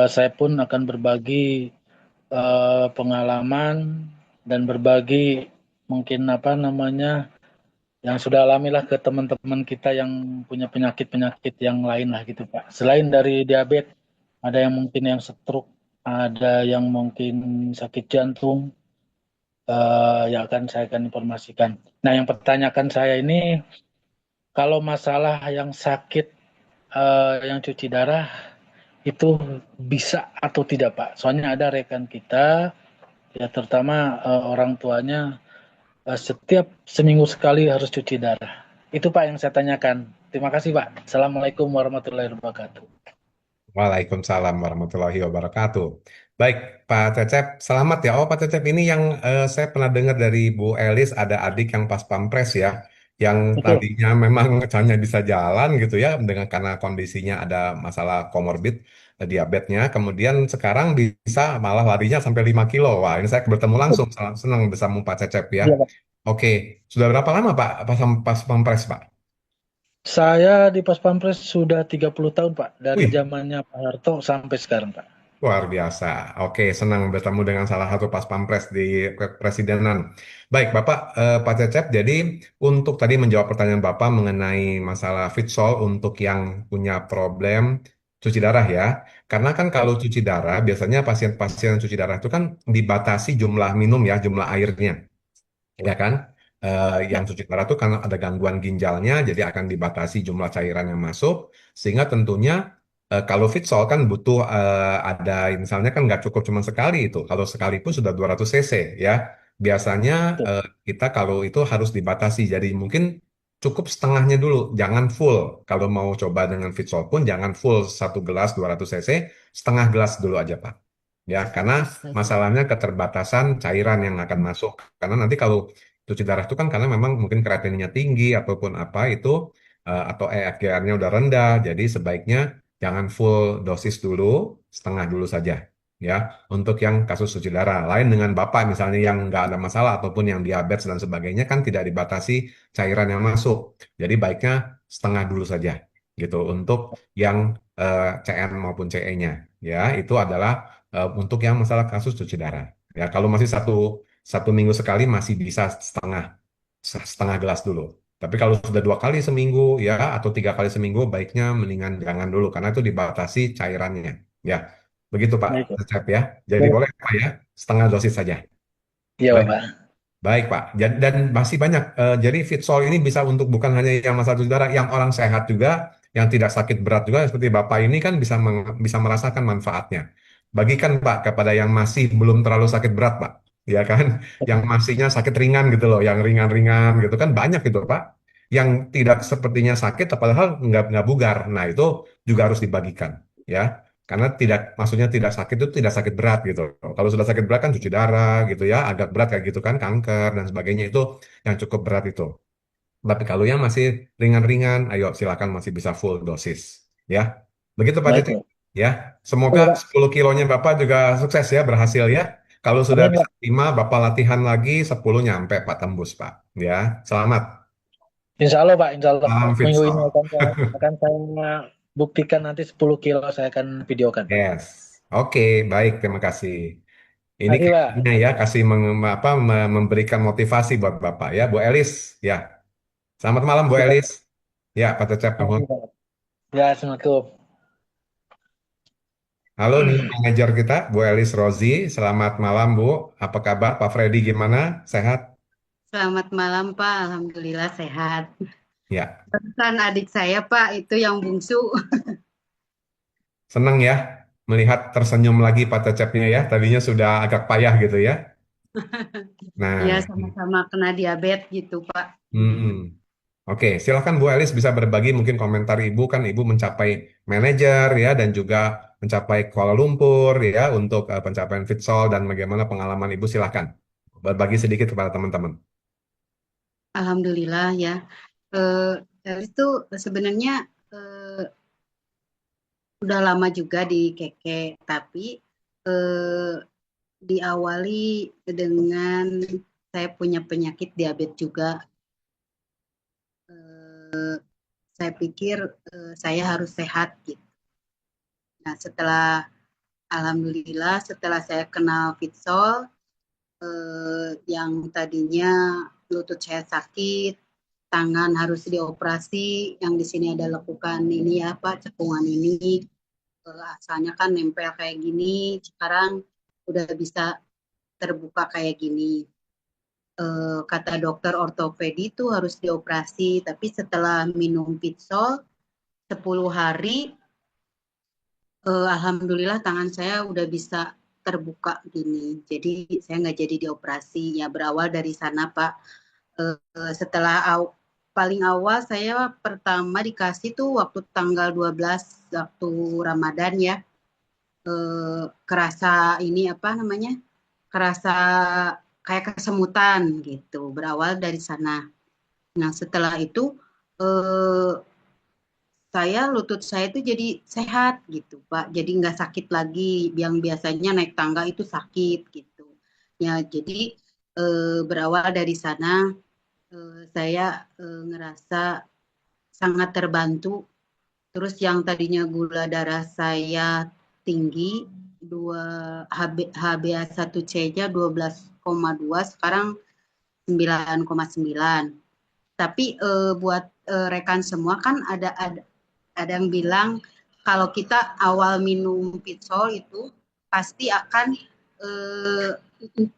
S7: saya pun akan berbagi pengalaman dan berbagi mungkin apa namanya yang sudah alamilah ke teman-teman kita yang punya penyakit-penyakit yang lain lah gitu Pak. Selain dari diabetes, ada yang mungkin yang stroke, ada yang mungkin sakit jantung, yang saya akan informasikan. Nah, yang pertanyakan saya ini, kalau masalah yang sakit, yang cuci darah, itu bisa atau tidak Pak? Soalnya ada rekan kita, ya terutama orang tuanya, setiap seminggu sekali harus cuci darah. Itu Pak yang saya tanyakan. Terima kasih Pak. Assalamualaikum warahmatullahi wabarakatuh.
S2: Waalaikumsalam warahmatullahi wabarakatuh. Baik, Pak Cecep, selamat ya. Oh, Pak Cecep, ini yang saya pernah dengar dari Bu Elis, ada adik yang pas pampres ya, yang
S7: Betul.
S2: tadinya memang hanya bisa jalan gitu ya, dengan karena kondisinya ada masalah komorbid, diabetesnya, kemudian sekarang bisa malah larinya sampai 5 kilo. Wah, ini saya bertemu langsung, senang bersama Pak Cecep ya.
S7: Iya Pak.
S2: Oke, sudah berapa lama Pak pas pampres Pak?
S7: Saya di Pas Pampres sudah 30 tahun Pak. Dari
S2: Wih,
S7: zamannya Pak Harto sampai sekarang Pak.
S2: luar biasa. Oke, senang bertemu dengan salah satu pas pampres di kepresidenan. Baik, Bapak, Pak Cecep, jadi untuk tadi menjawab pertanyaan Bapak mengenai masalah fitsol untuk yang punya problem cuci darah ya. Karena kan
S7: Ya,
S2: kalau cuci darah, biasanya pasien-pasien cuci darah itu kan dibatasi jumlah minum ya, jumlah airnya. Ya kan? Yang
S7: ya,
S2: cuci darah itu karena ada gangguan ginjalnya, jadi akan dibatasi jumlah cairan yang masuk, sehingga tentunya kalau fitsol kan butuh ada misalnya kan nggak cukup cuma sekali itu, kalau sekali pun sudah 200 cc ya. Biasanya
S7: betul.
S2: kita kalau itu harus dibatasi, jadi mungkin cukup setengahnya dulu, jangan full. Kalau mau coba dengan fitsol pun jangan full 1 gelas 200 cc, setengah gelas dulu aja Pak. Ya, karena masalahnya keterbatasan cairan yang akan masuk. Karena nanti kalau cuci darah itu kan karena memang mungkin kreatininnya tinggi ataupun apa itu atau EEG-nya udah rendah. Jadi sebaiknya jangan full dosis dulu, setengah dulu saja. Ya, untuk yang kasus cuci darah. Lain dengan Bapak misalnya yang nggak ada masalah ataupun yang diabetes dan sebagainya kan tidak dibatasi cairan yang masuk. Jadi baiknya setengah dulu saja gitu untuk yang CN maupun CE-nya. Ya, itu adalah untuk yang masalah kasus cuci darah. Ya, kalau masih satu minggu sekali masih bisa setengah gelas dulu. Tapi kalau sudah 2 kali seminggu ya atau 3 kali seminggu baiknya mendingan jangan dulu karena itu dibatasi cairannya. Ya, begitu Pak
S7: Baik, Pak.
S2: Cecep ya. Jadi
S7: Baik.
S2: boleh Pak ya setengah dosis saja.
S7: Iya
S2: Baik,
S7: Pak.
S2: baik Pak. Dan masih banyak. Jadi Fitsol ini bisa untuk bukan hanya yang masalah cuci darah, yang orang sehat juga, yang tidak sakit berat juga seperti Bapak ini kan bisa merasakan manfaatnya. Bagikan Pak kepada yang masih belum terlalu sakit berat Pak, ya kan? Yang masihnya sakit ringan gitu loh, yang ringan-ringan gitu kan banyak gitu Pak. Yang tidak sepertinya sakit, padahal nggak bugar. Nah itu juga harus dibagikan, ya. Karena tidak, maksudnya tidak sakit itu tidak sakit berat gitu. Kalau sudah sakit berat kan cuci darah gitu ya, agak berat kayak gitu kan, kanker dan sebagainya itu yang cukup berat itu. Tapi kalau yang masih ringan-ringan, ayo silakan masih bisa full dosis, ya. Begitu Pak
S7: Baik,
S2: Cecep,
S7: Pak.
S2: ya. Semoga
S7: Oke, Pak.
S2: 10 kilonya Bapak juga sukses ya, berhasil ya. Kalau sudah
S7: Amin,
S2: bisa
S7: Pak.
S2: 5, Bapak latihan lagi 10 nyampe Pak tembus Pak, ya. Selamat.
S7: Insya Allah Pak, Insya Allah
S2: Salam
S7: minggu ini
S2: Fitsol.
S7: akan saya buktikan, nanti 10 kilo saya akan videokan Pak.
S2: Yes. Oke, baik, terima kasih. Ini
S7: Makasih Pak.
S2: kayaknya ya kasih memberikan motivasi buat Bapak ya, Bu Elis. Ya, selamat malam Bu
S7: Siap.
S2: Elis. Ya, Pak Cecep. Nuhun.
S7: Makasih Pak. Ya, Assalamualaikum.
S2: Halo nih manajer kita, Bu Elis Rozi. Selamat malam Bu. Apa kabar Pak Freddy gimana? Sehat?
S8: Selamat malam Pak, Alhamdulillah sehat.
S2: Ya,
S8: Kan adik saya Pak, itu yang bungsu.
S2: senang ya melihat tersenyum lagi Pak Cecepnya ya. Tadinya sudah agak payah gitu ya.
S8: Ya
S2: Nah,
S8: sama-sama kena diabetes gitu Pak.
S2: hmm. Oke, silakan Bu Elis bisa berbagi mungkin komentar Ibu kan Ibu mencapai manajer ya dan juga mencapai Kuala Lumpur ya untuk pencapaian Fitsol dan bagaimana pengalaman Ibu silakan berbagi sedikit kepada teman-teman.
S8: Alhamdulillah ya. Itu sebenarnya eh, udah lama juga di Keke, tapi eh, diawali dengan saya punya penyakit diabetes juga. Saya pikir saya harus sehat gitu. Nah Alhamdulillah setelah saya kenal Fitsol, yang tadinya lutut saya sakit, tangan harus dioperasi, yang di sini ada lekukan ini ya Pak, cekungan ini, asalnya kan nempel kayak gini, sekarang udah bisa terbuka kayak gini. Kata dokter ortopedi itu harus dioperasi, tapi setelah minum Pitsol 10 hari, alhamdulillah tangan saya udah bisa terbuka gini. Jadi saya nggak jadi dioperasi. Ya berawal dari sana Pak. Setelah paling awal saya pertama dikasih tuh waktu tanggal 12 waktu Ramadan ya. Kerasa ini apa namanya? Kerasa kayak kesemutan gitu. Berawal dari sana. Nah setelah itu lutut saya itu jadi sehat gitu Pak. Jadi nggak sakit lagi. Yang biasanya naik tangga itu sakit gitu. Ya jadi berawal dari sana saya ngerasa sangat terbantu. Terus yang tadinya gula darah saya tinggi, HbA1c-nya 12,2, sekarang 9,9. Tapi buat rekan semua kan ada yang bilang kalau kita awal minum Pitsol itu pasti akan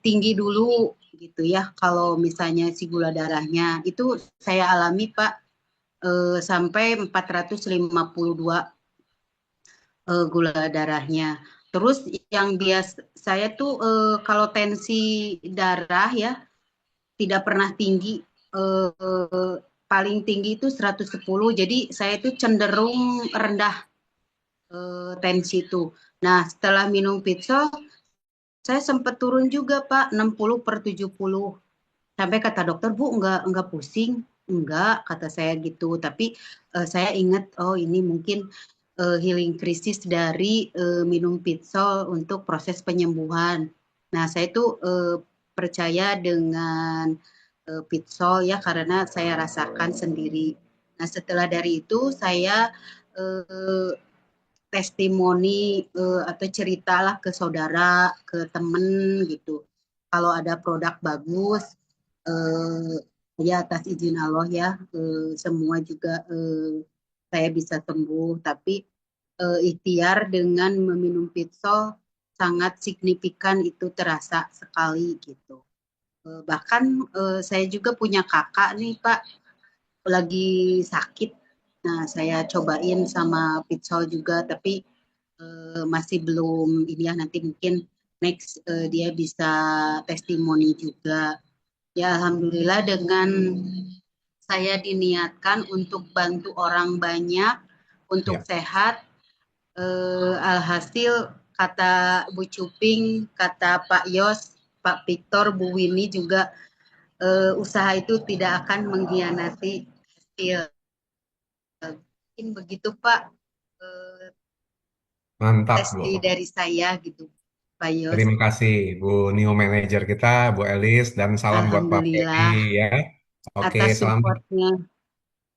S8: tinggi dulu gitu ya. Kalau misalnya si gula darahnya itu saya alami Pak sampai 452 gula darahnya. Terus yang saya tuh kalau tensi darah ya tidak pernah tinggi, paling tinggi itu 110, jadi saya itu cenderung rendah tensi itu. Nah setelah minum Pitsol saya sempat turun juga Pak, 60/70. Sampai kata dokter, Bu enggak pusing? Enggak, kata saya gitu. Tapi saya ingat, oh ini mungkin healing krisis dari minum Pitsol untuk proses penyembuhan. Nah saya itu percaya dengan Pitsol ya karena saya rasakan sendiri. Nah setelah dari itu saya testimoni atau ceritalah ke saudara, ke temen gitu. Kalau ada produk bagus, ya atas izin Allah ya, semua juga saya bisa sembuh. Tapi ikhtiar dengan meminum Pitsol sangat signifikan itu terasa sekali gitu. Bahkan saya juga punya kakak nih Pak, lagi sakit. Nah saya cobain sama Pitsol juga, tapi masih belum ini ya, nanti mungkin next dia bisa testimoni juga. Ya Alhamdulillah dengan saya diniatkan untuk bantu orang banyak, untuk
S2: Ya.
S8: sehat, alhasil kata Bu Cuping, kata Pak Yos, Pak Victor, Bu Winnie juga usaha itu tidak akan mengkhianati hasil. Mungkin begitu Pak
S2: Mantap
S8: tes
S2: Bu.
S8: dari saya gitu Pak Yos.
S2: Terima kasih Bu New Manager kita, Bu Elis, dan salam buat Pak Ferry
S8: Alhamdulillah
S2: ya. Oke,
S8: atas
S2: selamat
S8: supportnya.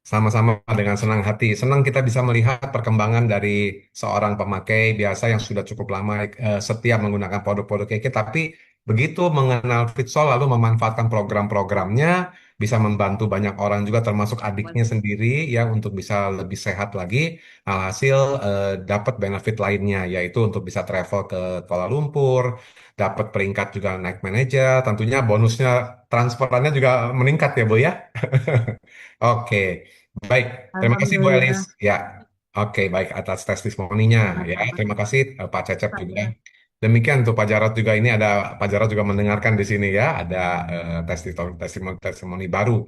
S2: Sama-sama dengan senang hati. Senang kita bisa melihat perkembangan dari seorang pemakai biasa yang sudah cukup lama setia menggunakan produk-produk Keke, tapi begitu mengenal Fitsol lalu memanfaatkan program-programnya, bisa membantu banyak orang juga termasuk adiknya sendiri ya untuk bisa lebih sehat lagi. Alhasil dapat benefit lainnya yaitu untuk bisa travel ke Kuala Lumpur, dapat peringkat juga naik manajer, tentunya bonusnya transferannya juga meningkat ya Bu ya. Oke, baik. Terima kasih Bu Elis.
S8: Alhamdulillah.
S2: Ya, oke, baik atas testimoninya ya.
S8: Sama-sama.
S2: Terima kasih Pak Cecep
S8: Pak
S2: juga.
S8: Jar.
S2: Demikian untuk Pak Jarot juga ini ada Pak Jarot juga mendengarkan di sini ya. Ada testimoni-testimoni baru.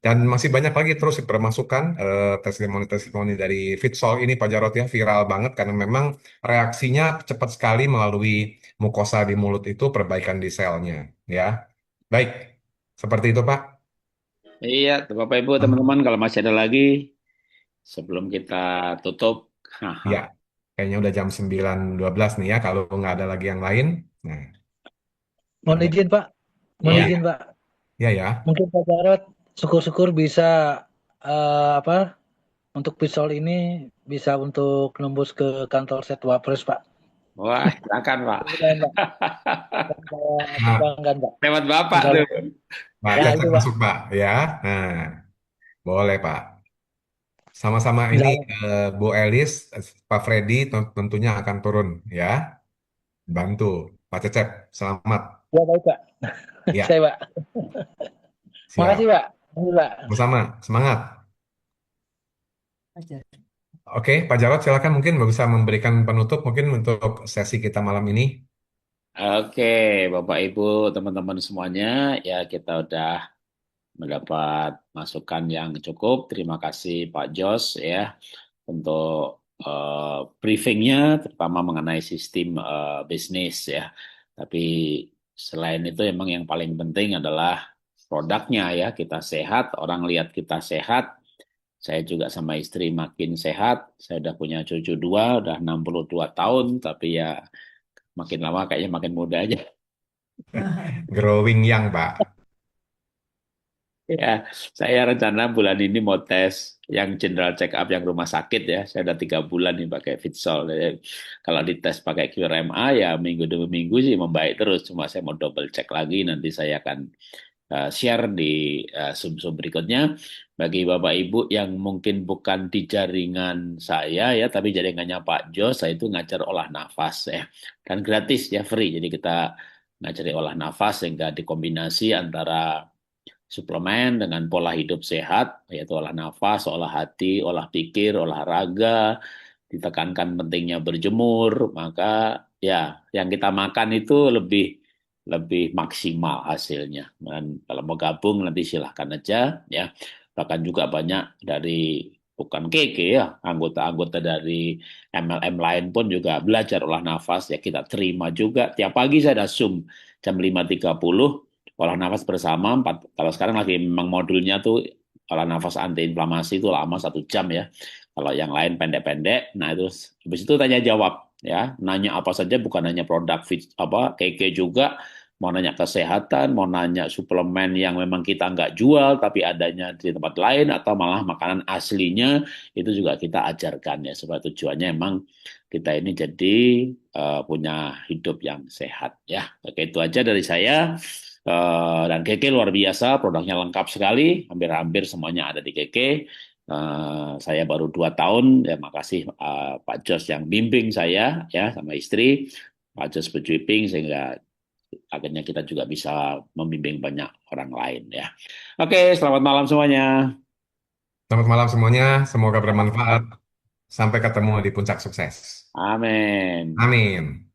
S2: Dan masih banyak lagi terus bermasukan testimoni-testimoni dari Fitsol ini Pak Jarot ya viral banget karena memang reaksinya cepat sekali melalui mukosa di mulut itu perbaikan di selnya ya. Baik, seperti itu Pak.
S1: Iya, Bapak Ibu, teman-teman, kalau masih ada lagi sebelum kita tutup.
S2: Ya, kayaknya udah jam 9.12 nih ya, kalau nggak ada lagi yang lain. Nah,
S7: Mohon
S2: ada.
S7: izin Pak, mohon
S2: Iya,
S7: izin Pak.
S2: ya, ya.
S7: Mungkin Pak Jarot syukur-syukur bisa apa untuk pisau ini bisa untuk nembus ke kantor Setwapres Pak.
S1: Wah, silakan Pak.
S7: Mudah-mudahan, Pak. Dan saya
S2: Nah,
S7: kembangkan Pak.
S1: Lewat Bapak
S7: Insya
S1: tuh.
S7: Allah.
S2: Pak
S7: Ya
S2: Cecep
S7: itu Pak.
S2: masuk Pak, ya. Nah, boleh Pak. Sama-sama
S7: Insya
S2: ini
S7: Allah.
S2: Bu Elis, Pak Freddy tentunya akan turun ya, bantu. Pak Cecep, selamat.
S7: Ya baik Pak.
S2: Ya,
S7: Saya Pak. Makasih
S2: siap.
S7: Pak. Makasih Pak.
S2: Bersama, semangat. Oke, Pak Jarot silakan mungkin bisa memberikan penutup mungkin untuk sesi kita malam ini.
S1: Oke, Bapak Ibu, teman-teman semuanya, ya kita udah mendapat masukan yang cukup. Terima kasih Pak Jos ya untuk briefingnya, terutama mengenai sistem bisnis ya. Tapi selain itu, emang yang paling penting adalah produknya ya. Kita sehat, orang lihat kita sehat. Saya juga sama istri makin sehat. Saya udah punya cucu dua, udah 62 tahun, tapi ya makin lama kayaknya makin muda aja.
S2: Growing young, Pak.
S1: Ya, saya rencana bulan ini mau tes yang general check up yang rumah sakit ya. Saya udah 3 bulan nih pakai Fitsol. Jadi, kalau dites pakai QRMA ya minggu demi minggu sih membaik terus. Cuma saya mau double check lagi. Nanti saya akan share di Zoom-Zoom berikutnya. Bagi Bapak Ibu yang mungkin bukan di jaringan saya ya, tapi jaringannya Pak Jos, saya itu ngajar olah nafas ya. Dan gratis ya, free. Jadi kita ngajari olah nafas sehingga dikombinasi antara suplemen dengan pola hidup sehat, yaitu olah nafas, olah hati, olah pikir, olahraga, ditekankan pentingnya berjemur, maka ya yang kita makan itu lebih lebih maksimal hasilnya. Dan kalau mau gabung nanti silahkan aja ya. Bahkan juga banyak dari bukan KK ya, anggota-anggota dari MLM lain pun juga belajar olah nafas ya kita terima juga. Tiap pagi saya ada Zoom jam 5.30 olah nafas bersama. Kalau sekarang lagi memang modulnya tuh olah nafas anti inflamasi itu lama 1 jam ya. Kalau yang lain pendek-pendek, nah itu habis itu tanya jawab ya, nanya apa saja bukan hanya produk fit apa KK juga, mau nanya kesehatan, mau nanya suplemen yang memang kita nggak jual tapi adanya di tempat lain atau malah makanan aslinya itu juga kita ajarkan ya supaya tujuannya emang kita ini jadi punya hidup yang sehat ya. Oke, itu aja dari saya. Dan Keke luar biasa, produknya lengkap sekali, hampir-hampir semuanya ada di Keke. Saya baru 2 tahun, ya makasih Pak Jos yang bimbing saya ya sama istri, Pak Jos Bejuiping sehingga akhirnya kita juga bisa membimbing banyak orang lain ya. Oke, selamat malam semuanya.
S2: Selamat malam semuanya, semoga bermanfaat. Sampai ketemu di puncak sukses.
S1: Amin.
S2: Amin.